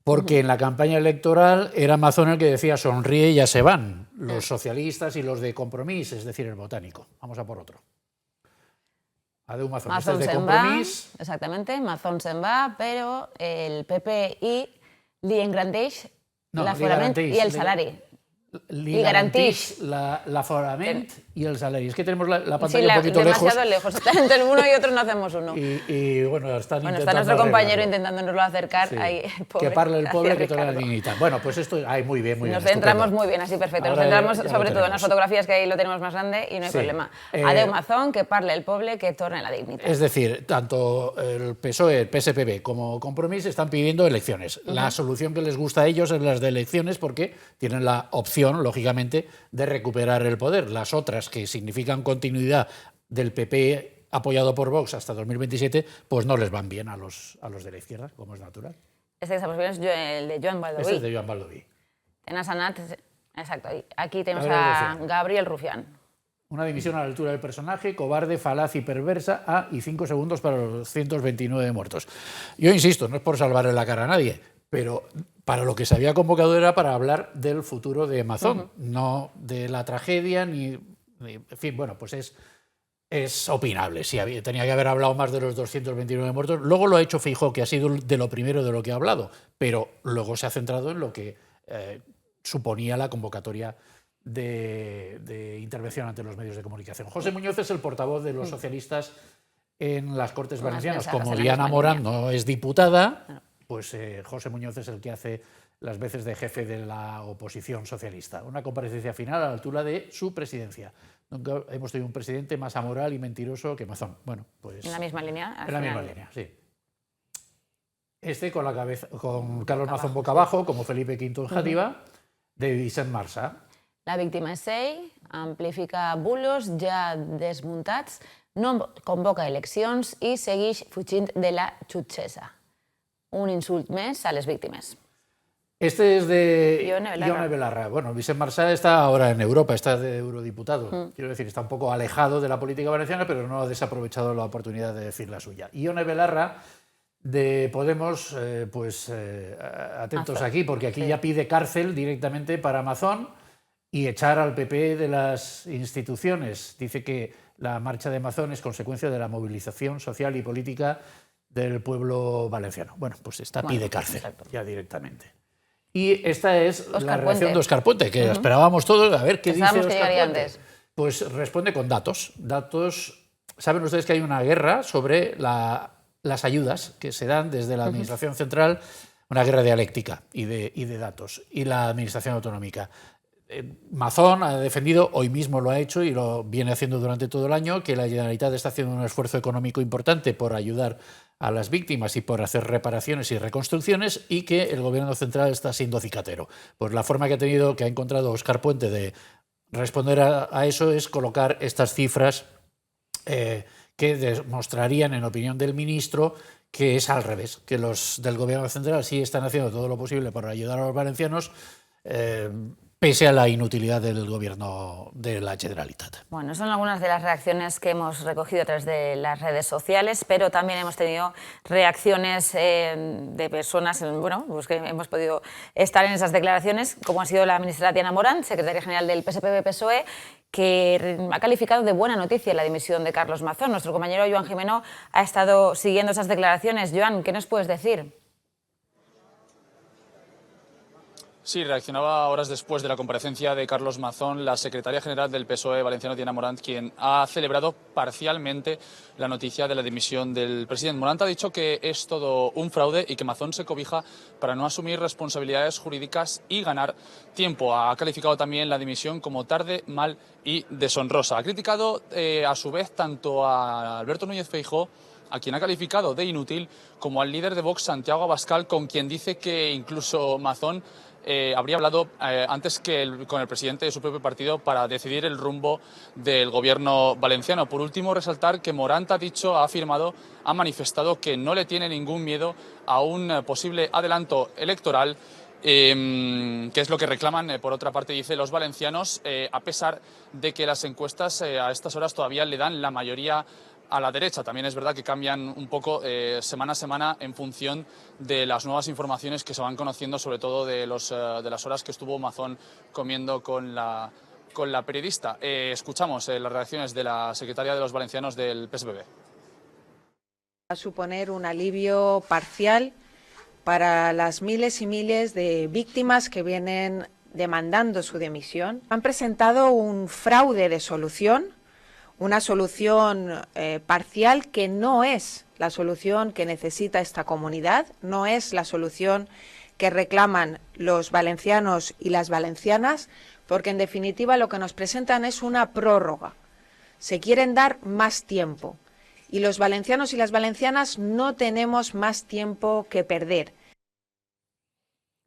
porque en la campaña electoral era Mazón el que decía sonríe y ya se van, los socialistas y los de Compromís, es decir, el botánico. Vamos a por otro. Adeu Mazón, este es de Compromís. Exactamente, Mazón se'n va, però el PP li engrandeix l'aforament i el salari. Li garanteix l'aforament i el salari. Es que tenemos la pantalla un poquito demasiado lejos. Entre uno y otro no hacemos uno. Y bueno, está nuestro compañero intentándonoslo acercar. Ahí, pobre, que parle el pobre que toda la dignidad. Bueno, pues esto, muy bien, muy bien. Nos centramos muy bien, así perfecto. Nos centramos sobre todo en las fotografías, que ahí lo tenemos más grande y no hay problema. Adeu Mazón, que parle el pobre, que torne la dignidad. Es decir, tanto el PSOE, el PSPB como Compromís están pidiendo elecciones. La solución que les gusta a ellos es las de elecciones porque tienen la opción, lógicamente, de recuperar el poder. Las otras, que significan continuidad del PP apoyado por Vox hasta 2027, pues no les van bien a los de la izquierda, como es natural. Este que estamos viendo es el de Joan Baldoví. Este es de Joan Baldoví. Exacto. Aquí tenemos a Gabriel Rufián. Una dimisión a la altura del personaje, cobarde, falaz y perversa, y 5 segundos para los 129 muertos. Yo insisto, no es por salvarle la cara a nadie, pero para lo que se había convocado era para hablar del futuro de Mazón, no de la tragedia, ni en fin, bueno, pues es opinable. Sí, tenía que haber hablado más de los 229 muertos. Luego lo ha hecho Feijóo, que ha sido de lo primero de lo que ha hablado, pero luego se ha centrado en lo que suponía la convocatoria de intervención ante los medios de comunicación. José Muñoz es el portavoz de los socialistas en las Cortes Valencianas. Como Diana Morán no es diputada, pues José Muñoz es el que hace las veces de jefe de la oposición socialista. Una comparecencia final a la altura de su presidencia. Nunca hemos tenido un presidente más amoral y mentiroso que Mazón. Bueno, pues... En la misma línea. En la misma línea, sí. Con la cabeza, con Carlos Mazón boca abajo, como Felipe V en Játiva, de Vicent Marsà. La víctima és ell, amplifica bulos ja desmuntats, no convoca eleccions i segueix fugint de la jutgessa. Un insult més a les víctimes. Este es de Ione Belarra. Bueno, Vicent Marsà está ahora en Europa, está de eurodiputado. Quiero decir, está un poco alejado de la política valenciana, pero no ha desaprovechado la oportunidad de decir la suya. Ione Belarra, de Podemos, atentos aquí, porque aquí ya pide cárcel directamente para Mazón y echar al PP de las instituciones. Dice que la marcha de Mazón es consecuencia de la movilización social y política del pueblo valenciano. Bueno, pues esta pide cárcel ya directamente. Y esta es la reacción de Óscar Puente, que esperábamos todos a ver qué dice Óscar Puente. Pues responde con datos. Saben ustedes que hay una guerra sobre las ayudas que se dan desde la Administración Central, una guerra dialéctica y de datos, y la Administración Autonómica. Mazón ha defendido, hoy mismo lo ha hecho y lo viene haciendo durante todo el año, que la Generalitat está haciendo un esfuerzo económico importante por ayudar a las víctimas y por hacer reparaciones y reconstrucciones, y que el gobierno central está siendo cicatero. Pues la forma que ha encontrado Óscar Puente de responder a eso es colocar estas cifras que demostrarían, en opinión del ministro, que es al revés, que los del gobierno central sí están haciendo todo lo posible por ayudar a los valencianos, pese a la inutilidad del gobierno de la Generalitat. Bueno, son algunas de las reacciones que hemos recogido a través de las redes sociales, pero también hemos tenido reacciones de personas, pues que hemos podido estar en esas declaraciones, como ha sido la ministra Diana Morant, secretaria general del PSPB-PSOE, que ha calificado de buena noticia la dimisión de Carlos Mazón. Nuestro compañero Joan Jimeno ha estado siguiendo esas declaraciones. Joan, ¿qué nos puedes decir? Sí, reaccionaba horas después de la comparecencia de Carlos Mazón, la secretaria general del PSOE valenciano, Diana Morant, quien ha celebrado parcialmente la noticia de la dimisión del presidente. Morant ha dicho que es todo un fraude y que Mazón se cobija para no asumir responsabilidades jurídicas y ganar tiempo. Ha calificado también la dimisión como tarde, mal y deshonrosa. Ha criticado a su vez tanto a Alberto Núñez Feijóo, a quien ha calificado de inútil, como al líder de Vox, Santiago Abascal, con quien dice que incluso Mazón habría hablado antes que con el presidente de su propio partido para decidir el rumbo del gobierno valenciano. Por último, resaltar que Morant ha manifestado que no le tiene ningún miedo a un posible adelanto electoral, que es lo que reclaman, por otra parte, dice, los valencianos, a pesar de que las encuestas a estas horas todavía le dan la mayoría a la derecha. También es verdad que cambian un poco semana a semana en función de las nuevas informaciones que se van conociendo, sobre todo de las horas que estuvo Mazón comiendo con la periodista. Escuchamos las reacciones de la secretaria de los valencianos del PSPB. Va a suponer un alivio parcial para las miles y miles de víctimas que vienen demandando su dimisión. Han presentado un fraude de solución, una solución parcial que no es la solución que necesita esta comunidad, no es la solución que reclaman los valencianos y las valencianas, porque en definitiva lo que nos presentan es una prórroga. Se quieren dar más tiempo y los valencianos y las valencianas no tenemos más tiempo que perder.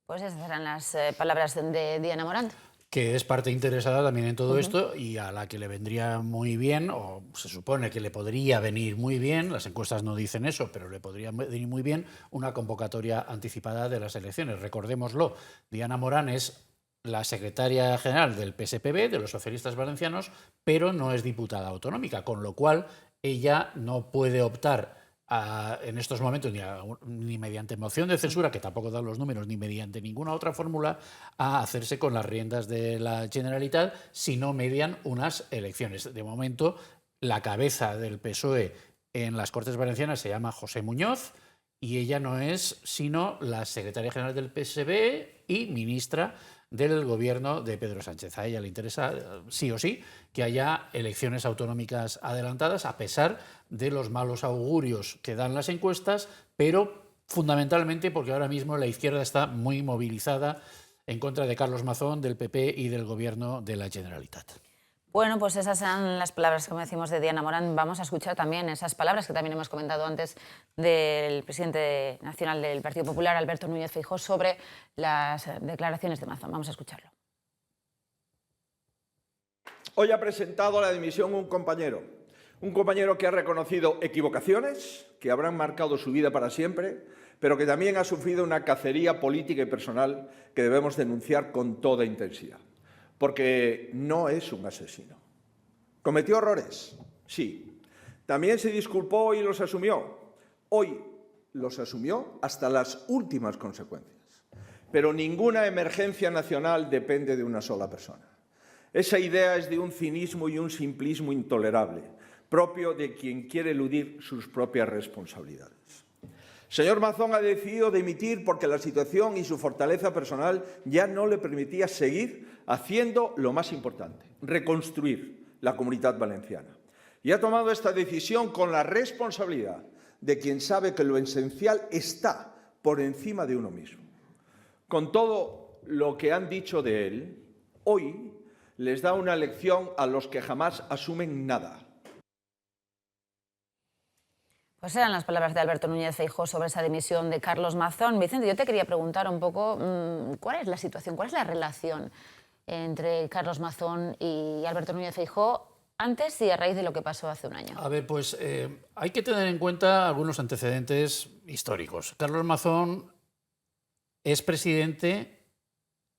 Pues esas eran las palabras de Diana Morant, que es parte interesada también en todo esto y a la que le vendría muy bien, o se supone que le podría venir muy bien, las encuestas no dicen eso, pero le podría venir muy bien una convocatoria anticipada de las elecciones. Recordémoslo, Diana Morant es la secretaria general del PSPB, de los socialistas valencianos, pero no es diputada autonómica, con lo cual ella no puede optar en estos momentos ni mediante moción de censura, que tampoco dan los números, ni mediante ninguna otra fórmula, a hacerse con las riendas de la Generalitat, si no median unas elecciones. De momento, la cabeza del PSOE en las Cortes Valencianas se llama José Muñoz y ella no es sino la secretaria general del PSB y ministra del gobierno de Pedro Sánchez. A ella le interesa, sí o sí, que haya elecciones autonómicas adelantadas, a pesar de los malos augurios que dan las encuestas, pero fundamentalmente porque ahora mismo la izquierda está muy movilizada en contra de Carlos Mazón, del PP y del Gobierno de la Generalitat. Bueno, pues esas eran las palabras, como decimos, de Diana Morán. Vamos a escuchar también esas palabras que también hemos comentado antes del presidente nacional del Partido Popular, Alberto Núñez Feijóo, sobre las declaraciones de Mazón. Vamos a escucharlo. Hoy ha presentado la dimisión un compañero que ha reconocido equivocaciones que habrán marcado su vida para siempre, pero que también ha sufrido una cacería política y personal que debemos denunciar con toda intensidad. Porque no es un asesino. ¿Cometió errores? Sí. También se disculpó y los asumió. Hoy los asumió hasta las últimas consecuencias. Pero ninguna emergencia nacional depende de una sola persona. Esa idea es de un cinismo y un simplismo intolerable, propio de quien quiere eludir sus propias responsabilidades. Señor Mazón ha decidido dimitir porque la situación y su fortaleza personal ya no le permitía seguir haciendo lo más importante, reconstruir la Comunitat Valenciana. Y ha tomado esta decisión con la responsabilidad de quien sabe que lo esencial está por encima de uno mismo. Con todo lo que han dicho de él, hoy les da una lección a los que jamás asumen nada. Pues eran las palabras de Alberto Núñez Feijóo sobre esa dimisión de Carlos Mazón. Vicente, yo te quería preguntar un poco cuál es la situación, cuál es la relación entre Carlos Mazón y Alberto Núñez Feijóo antes y a raíz de lo que pasó hace un año. A ver, pues hay que tener en cuenta algunos antecedentes históricos. Carlos Mazón es presidente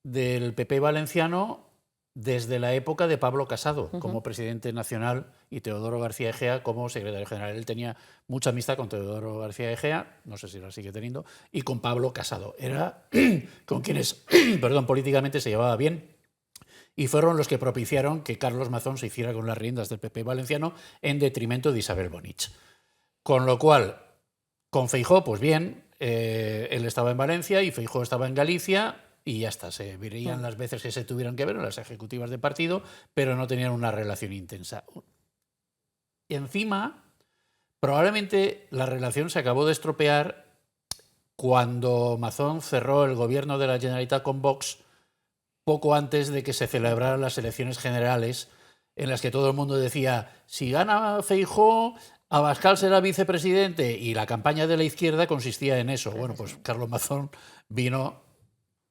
del PP valenciano desde la época de Pablo Casado como presidente nacional y Teodoro García Egea como secretario general. Él tenía mucha amistad con Teodoro García Egea, no sé si la sigue teniendo, y con Pablo Casado. Era con quienes, políticamente se llevaba bien y fueron los que propiciaron que Carlos Mazón se hiciera con las riendas del PP valenciano en detrimento de Isabel Bonich. Con lo cual, con Feijóo, pues bien, él estaba en Valencia y Feijóo estaba en Galicia. Y ya está, se verían las veces que se tuvieran que ver en las ejecutivas de partido, pero no tenían una relación intensa. Y encima, probablemente la relación se acabó de estropear cuando Mazón cerró el gobierno de la Generalitat con Vox poco antes de que se celebraran las elecciones generales, en las que todo el mundo decía, si gana Feijóo, Abascal será vicepresidente, y la campaña de la izquierda consistía en eso. Bueno, pues Carlos Mazón vino,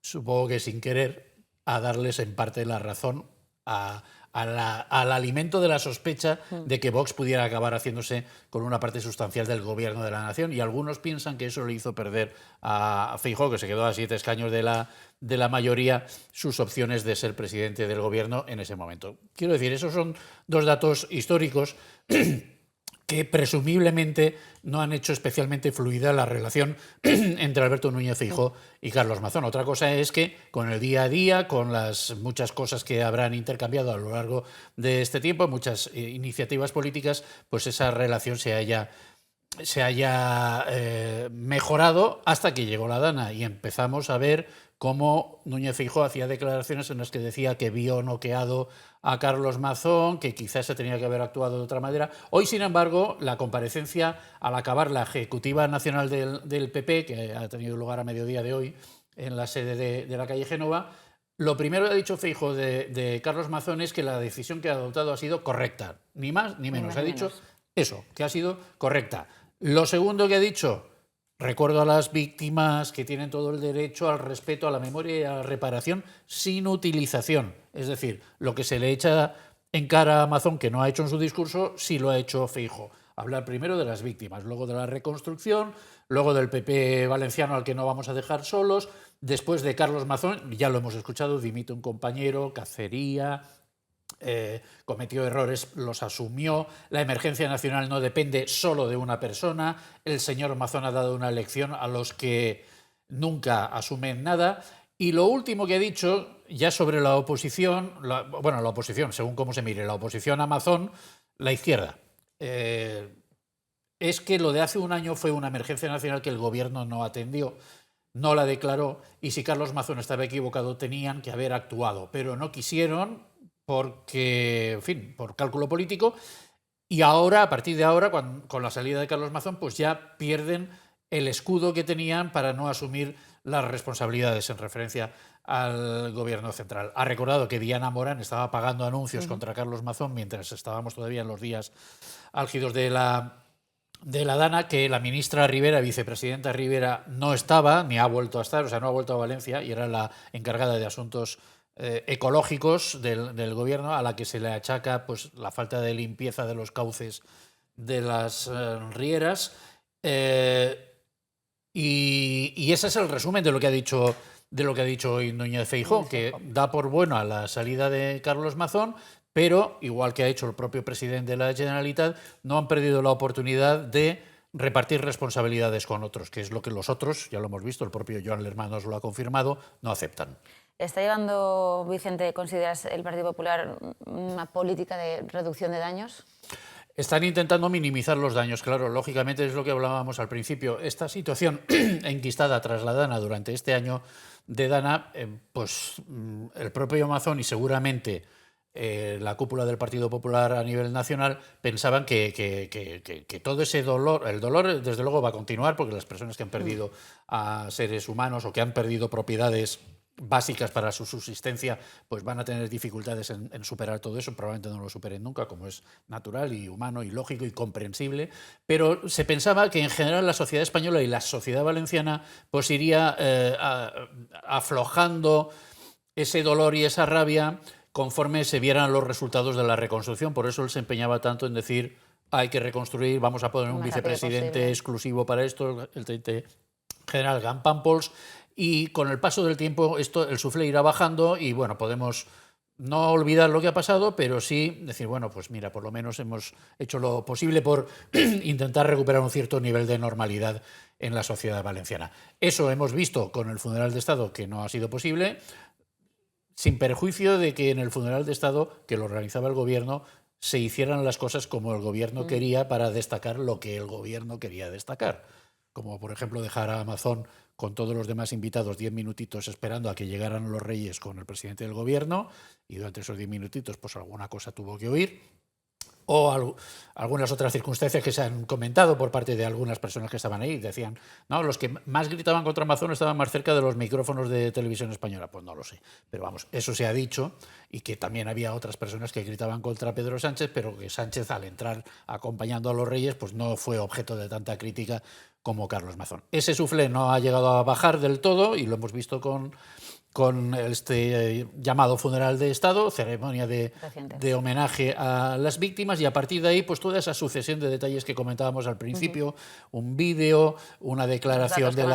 supongo que sin querer, a darles en parte la razón al alimento de la sospecha de que Vox pudiera acabar haciéndose con una parte sustancial del gobierno de la nación. Y algunos piensan que eso le hizo perder a Feijóo, que se quedó a 7 escaños de la mayoría, sus opciones de ser presidente del gobierno en ese momento. Quiero decir, esos son dos datos históricos que presumiblemente no han hecho especialmente fluida la relación entre Alberto Núñez Feijóo y Carlos Mazón. Otra cosa es que con el día a día, con las muchas cosas que habrán intercambiado a lo largo de este tiempo, muchas iniciativas políticas, pues esa relación se haya mejorado hasta que llegó la Dana y empezamos a ver cómo Núñez Feijóo hacía declaraciones en las que decía que vio noqueado a Carlos Mazón, que quizás se tenía que haber actuado de otra manera. Hoy, sin embargo, la comparecencia al acabar la Ejecutiva Nacional del PP, que ha tenido lugar a mediodía de hoy en la sede de la calle Génova, lo primero que ha dicho Feijóo de Carlos Mazón es que la decisión que ha adoptado ha sido correcta, ni más ni menos. Ha dicho eso, que ha sido correcta. Lo segundo que ha dicho, recuerdo a las víctimas que tienen todo el derecho al respeto, a la memoria y a la reparación sin utilización. Es decir, lo que se le echa en cara a Mazón, que no ha hecho en su discurso, sí lo ha hecho Feijóo. Hablar primero de las víctimas, luego de la reconstrucción, luego del PP valenciano al que no vamos a dejar solos, después de Carlos Mazón, ya lo hemos escuchado, dimite un compañero, cacería, cometió errores, los asumió, la emergencia nacional no depende solo de una persona, el señor Mazón ha dado una lección a los que nunca asumen nada, y lo último que ha dicho, ya sobre la oposición, la oposición, según cómo se mire, la oposición a Mazón, la izquierda, es que lo de hace un año fue una emergencia nacional que el gobierno no atendió, no la declaró, y si Carlos Mazón estaba equivocado tenían que haber actuado, pero no quisieron, porque, en fin, por cálculo político, y ahora, a partir de ahora, con la salida de Carlos Mazón, pues ya pierden el escudo que tenían para no asumir las responsabilidades en referencia al gobierno central. Ha recordado que Diana Morán estaba pagando anuncios contra Carlos Mazón mientras estábamos todavía en los días álgidos de la Dana, que la ministra Rivera, vicepresidenta Rivera, no estaba, ni ha vuelto a estar, o sea, no ha vuelto a Valencia, y era la encargada de asuntos ecológicos del gobierno, a la que se le achaca pues la falta de limpieza de los cauces de las rieras. Y ese es el resumen de lo que ha dicho hoy Núñez Feijóo, que da por bueno a la salida de Carlos Mazón, pero, igual que ha hecho el propio presidente de la Generalitat, no han perdido la oportunidad de repartir responsabilidades con otros, que es lo que los otros, ya lo hemos visto, el propio Joan Lerma nos lo ha confirmado, no aceptan. ¿Está llevando, Vicente, consideras el Partido Popular una política de reducción de daños? Están intentando minimizar los daños, claro, lógicamente es lo que hablábamos al principio. Esta situación enquistada tras la Dana durante este año de Dana, pues el propio Mazón y seguramente la cúpula del Partido Popular a nivel nacional pensaban que todo ese dolor, el dolor desde luego va a continuar, porque las personas que han perdido a seres humanos o que han perdido propiedades básicas para su subsistencia, pues van a tener dificultades en superar todo eso, probablemente no lo superen nunca, como es natural y humano y lógico y comprensible, pero se pensaba que en general la sociedad española y la sociedad valenciana pues iría aflojando ese dolor y esa rabia conforme se vieran los resultados de la reconstrucción. Por eso él se empeñaba tanto en decir hay que reconstruir, vamos a poner un vicepresidente exclusivo para esto, el teniente general Gan Pampols. Y con el paso del tiempo el suflé irá bajando y bueno, podemos no olvidar lo que ha pasado, pero sí decir, bueno, pues mira, por lo menos hemos hecho lo posible por intentar recuperar un cierto nivel de normalidad en la sociedad valenciana. Eso hemos visto con el funeral de Estado, que no ha sido posible, sin perjuicio de que en el funeral de Estado, que lo organizaba el gobierno, se hicieran las cosas como el gobierno quería para destacar lo que el gobierno quería destacar. Como por ejemplo dejar a Mazón con todos los demás invitados 10 minutitos esperando a que llegaran los reyes con el presidente del gobierno, y durante esos 10 minutitos pues alguna cosa tuvo que oír, o algunas otras circunstancias que se han comentado por parte de algunas personas que estaban ahí. Decían, no, los que más gritaban contra Mazón estaban más cerca de los micrófonos de Televisión Española. Pues no lo sé, pero vamos, eso se ha dicho, y que también había otras personas que gritaban contra Pedro Sánchez, pero que Sánchez, al entrar acompañando a los reyes, pues no fue objeto de tanta crítica como Carlos Mazón. Ese suflé no ha llegado a bajar del todo, y lo hemos visto con este llamado funeral de Estado, ceremonia de homenaje a las víctimas, y a partir de ahí pues toda esa sucesión de detalles que comentábamos al principio, un vídeo, una declaración de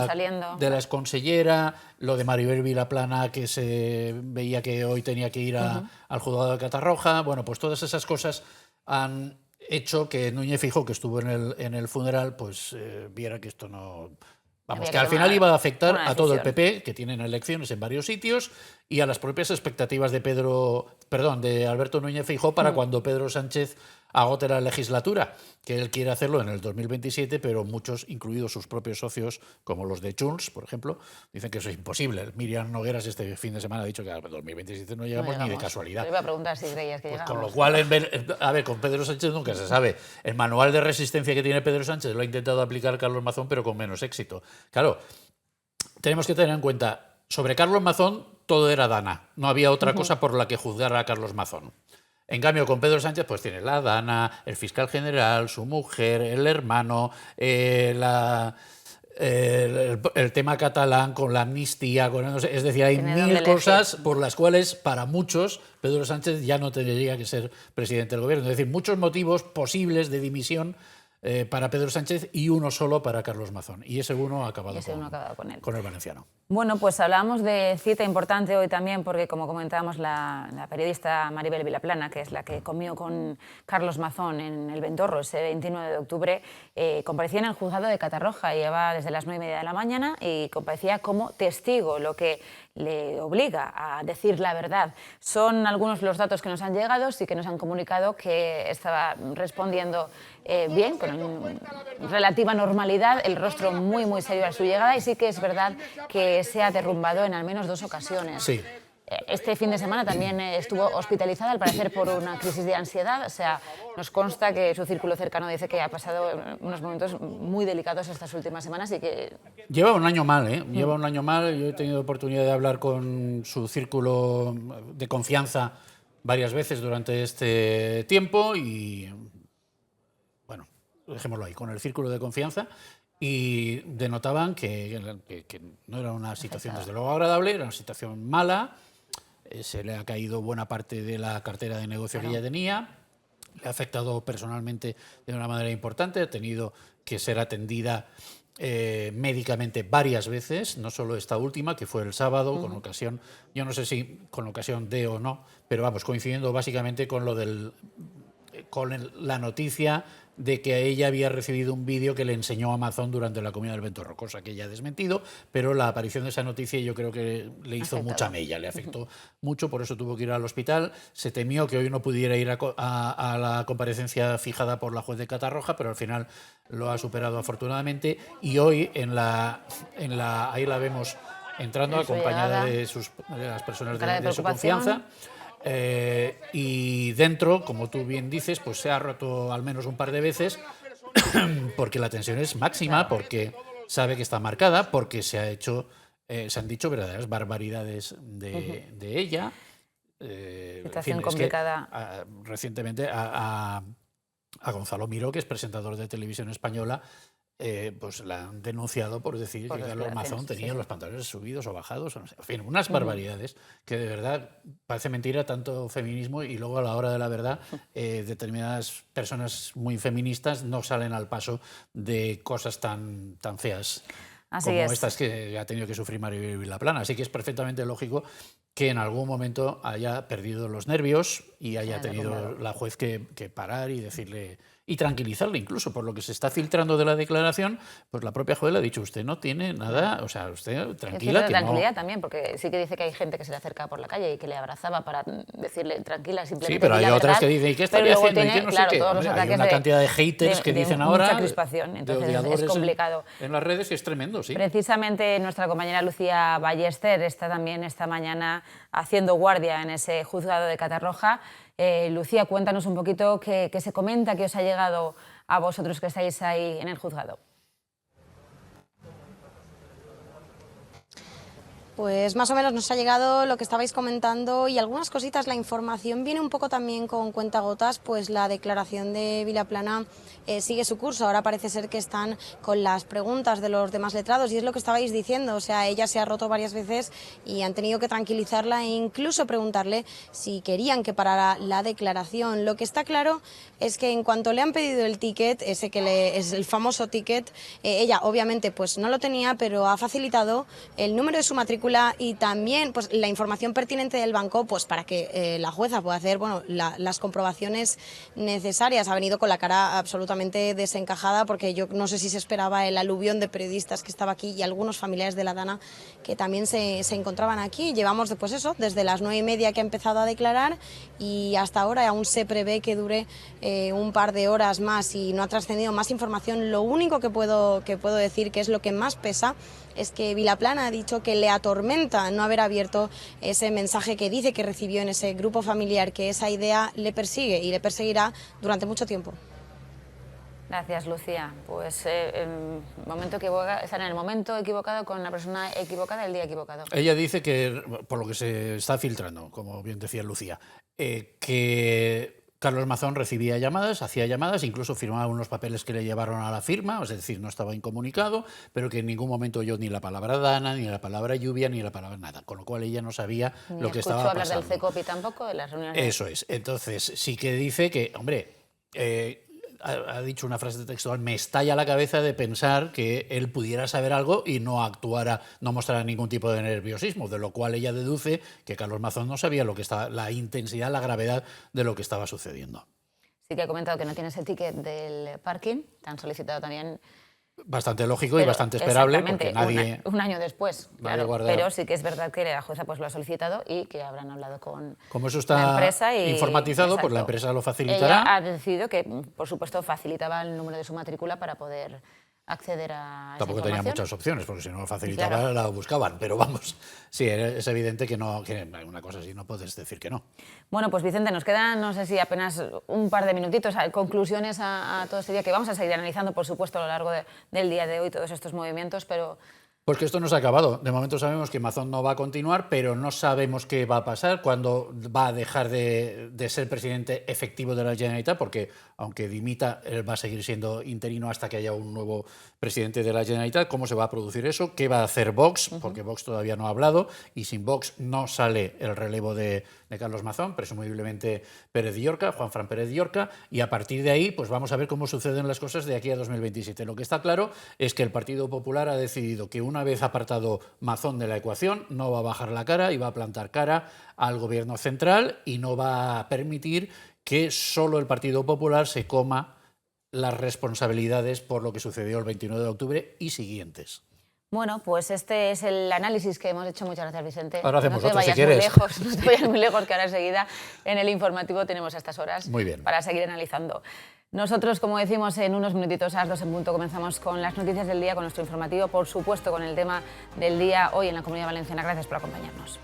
la exconsellera, lo de Maribel Vilaplana, que se veía que hoy tenía que ir al juzgado de Catarroja. Bueno, pues todas esas cosas han hecho que Núñez Feijóo, que estuvo en el funeral, pues viera que esto no... Vamos, que al final iba a afectar a todo el PP, que tienen elecciones en varios sitios, y a las propias expectativas de Alberto Núñez Feijóo para cuando Pedro Sánchez agote la legislatura, que él quiere hacerlo en el 2027, pero muchos, incluidos sus propios socios, como los de Junts, por ejemplo, dicen que eso es imposible. Miriam Nogueras este fin de semana ha dicho que al 2027 no llegamos ni de casualidad. Te iba a preguntar si creías que llegamos. Con lo cual, a ver, con Pedro Sánchez nunca se sabe. El manual de resistencia que tiene Pedro Sánchez lo ha intentado aplicar Carlos Mazón, pero con menos éxito. Claro, tenemos que tener en cuenta, sobre Carlos Mazón todo era Dana, no había otra cosa por la que juzgar a Carlos Mazón. En cambio, con Pedro Sánchez pues tiene la Dana, el fiscal general, su mujer, el hermano, el tema catalán con la amnistía, es decir, hay mil cosas por las cuales para muchos Pedro Sánchez ya no tendría que ser presidente del gobierno. Es decir, muchos motivos posibles de dimisión para Pedro Sánchez y uno solo para Carlos Mazón. Y ese uno ha acabado con él. Con el valenciano. Bueno, pues hablábamos de cita importante hoy también, porque como comentábamos, la periodista Maribel Vilaplana, que es la que comió con Carlos Mazón en el Ventorro ese 29 de octubre, comparecía en el juzgado de Catarroja. Lleva desde las 9:30 de la mañana y comparecía como testigo, lo que le obliga a decir la verdad. Son algunos los datos que nos han llegado, sí que nos han comunicado que estaba respondiendo bien, con relativa normalidad, el rostro muy, muy serio a su llegada, y sí que es verdad que se ha derrumbado en al menos 2 ocasiones. Sí. Este fin de semana también estuvo hospitalizada, al parecer por una crisis de ansiedad. O sea, nos consta que su círculo cercano dice que ha pasado unos momentos muy delicados estas últimas semanas y que... Lleva un año mal, ¿eh? Lleva un año mal. Yo he tenido oportunidad de hablar con su círculo de confianza varias veces durante este tiempo y, bueno, dejémoslo ahí, con el círculo de confianza, y denotaban que no era una situación desde luego agradable, era una situación mala. Se le ha caído buena parte de la cartera de negocio que ella tenía, le ha afectado personalmente de una manera importante, ha tenido que ser atendida médicamente varias veces, no solo esta última, que fue el sábado, con ocasión, yo no sé si con ocasión de o no, pero vamos, coincidiendo básicamente con la noticia de que ella había recibido un vídeo que le enseñó Amazon durante la comida del Ventorro, cosa que ella ha desmentido, pero la aparición de esa noticia yo creo que le hizo mucha mella, le afectó mucho, por eso tuvo que ir al hospital. Se temió que hoy no pudiera ir a la comparecencia fijada por la juez de Catarroja, pero al final lo ha superado afortunadamente, y hoy ahí la vemos entrando acompañada de las personas de su confianza. Y dentro, como tú bien dices, pues se ha roto al menos un par de veces porque la tensión es máxima, porque sabe que está marcada, porque se han dicho verdaderas barbaridades de ella. Situación complicada. Recientemente a Gonzalo Miró, que es presentador de Televisión Española, pues la han denunciado por decir que Carlos Mazón tenía los pantalones subidos o bajados, o no sé. En fin, unas barbaridades que de verdad parece mentira tanto feminismo, y luego a la hora de la verdad determinadas personas muy feministas no salen al paso de cosas tan feas como estas que ha tenido que sufrir Maribel Vilaplana. Así que es perfectamente lógico que en algún momento haya perdido los nervios y haya tenido la juez que parar y decirle, y tranquilizarle incluso, por lo que se está filtrando de la declaración, pues la propia juez le ha dicho, usted no tiene nada, o sea, usted tranquila. Que tranquilidad también, porque sí que dice que hay gente que se le acerca por la calle y que le abrazaba para decirle tranquila, simplemente. Sí, pero hay otras que dicen, ¿y qué estaría haciendo? ¿Y qué no sé qué? Hay una cantidad de haters que dicen ahora, mucha crispación, entonces es complicado. En las redes, y es tremendo, sí. Precisamente nuestra compañera Lucía Ballester está también esta mañana haciendo guardia en ese juzgado de Catarroja. Lucía, cuéntanos un poquito qué se comenta, qué os ha llegado a vosotros que estáis ahí en el juzgado. Pues más o menos nos ha llegado lo que estabais comentando y algunas cositas. La información viene un poco también con cuentagotas, pues la declaración de Vilaplana sigue su curso. Ahora parece ser que están con las preguntas de los demás letrados y es lo que estabais diciendo. O sea, ella se ha roto varias veces y han tenido que tranquilizarla e incluso preguntarle si querían que parara la declaración. Lo que está claro es que en cuanto le han pedido el ticket, ese que es el famoso ticket, ella obviamente pues no lo tenía, pero ha facilitado el número de su matrícula y también pues la información pertinente del banco, pues para que la jueza pueda hacer las comprobaciones necesarias. Ha venido con la cara absolutamente desencajada porque yo no sé si se esperaba el aluvión de periodistas que estaba aquí y algunos familiares de la Dana que también se encontraban aquí. Llevamos desde las 9:30 que ha empezado a declarar y hasta ahora aún se prevé que dure un par de horas más y no ha trascendido más información. Lo único que puedo decir, que es lo que más pesa, es que Vilaplana ha dicho que le atormenta no haber abierto ese mensaje que dice que recibió en ese grupo familiar, que esa idea le persigue y le perseguirá durante mucho tiempo. Gracias, Lucía. Pues están en el momento equivocado, con la persona equivocada, el día equivocado. Ella dice que, por lo que se está filtrando, como bien decía Lucía, que Carlos Mazón recibía llamadas, hacía llamadas, incluso firmaba unos papeles que le llevaron a la firma, es decir, no estaba incomunicado, pero que en ningún momento oyó ni la palabra Dana, ni la palabra lluvia, ni la palabra nada, con lo cual ella no sabía lo que estaba pasando. ¿Escuchó hablar del CECOPI tampoco, de las reuniones? Eso es. Entonces sí que dice que, hombre, ha dicho una frase textual, me estalla la cabeza de pensar que él pudiera saber algo y no actuara, no mostrara ningún tipo de nerviosismo, de lo cual ella deduce que Carlos Mazón no sabía la intensidad, la gravedad de lo que estaba sucediendo. Sí que ha comentado que no tienes el ticket del parking, te han solicitado también. Bastante lógico y bastante esperable, porque nadie... Un año después, claro, pero sí que es verdad que la jueza pues lo ha solicitado y que habrán hablado con como eso está la empresa informatizado, exacto, pues la empresa lo facilitará. Ella ha decidido que, por supuesto, facilitaba el número de su matrícula para poder acceder a esa Tampoco tenía información. muchas opciones, porque si no lo facilitaba, Claro. la buscaban. Pero vamos, sí, es evidente que una cosa así no puedes decir que no. Bueno, pues Vicente, nos quedan, no sé si apenas un par de minutitos, conclusiones a todo este día, que vamos a seguir analizando, por supuesto, a lo largo del día de hoy, todos estos movimientos, pero... Pues que esto no se ha acabado. De momento sabemos que Mazón no va a continuar, pero no sabemos qué va a pasar, cuándo va a dejar de ser presidente efectivo de la Generalitat, porque aunque dimita, él va a seguir siendo interino hasta que haya un nuevo presidente de la Generalitat. ¿Cómo se va a producir eso? ¿Qué va a hacer Vox? Porque Vox todavía no ha hablado, y sin Vox no sale el relevo de Carlos Mazón, presumiblemente Pérez de Llorca, Juanfran Pérez de Llorca, y a partir de ahí pues vamos a ver cómo suceden las cosas de aquí a 2027. Lo que está claro es que el Partido Popular ha decidido que una vez apartado Mazón de la ecuación, no va a bajar la cara y va a plantar cara al gobierno central y no va a permitir que solo el Partido Popular se coma las responsabilidades por lo que sucedió el 29 de octubre y siguientes. Bueno, pues este es el análisis que hemos hecho. Muchas gracias, Vicente. Ahora hacemos no te otro, si vayas quieres. muy lejos, no te vayas muy lejos, que ahora enseguida en el informativo tenemos a estas horas Muy bien. para seguir analizando. Nosotros, como decimos, en unos minutitos, a las 2 en punto, comenzamos con las noticias del día, con nuestro informativo, por supuesto, con el tema del día hoy en la Comunidad Valenciana. Gracias por acompañarnos.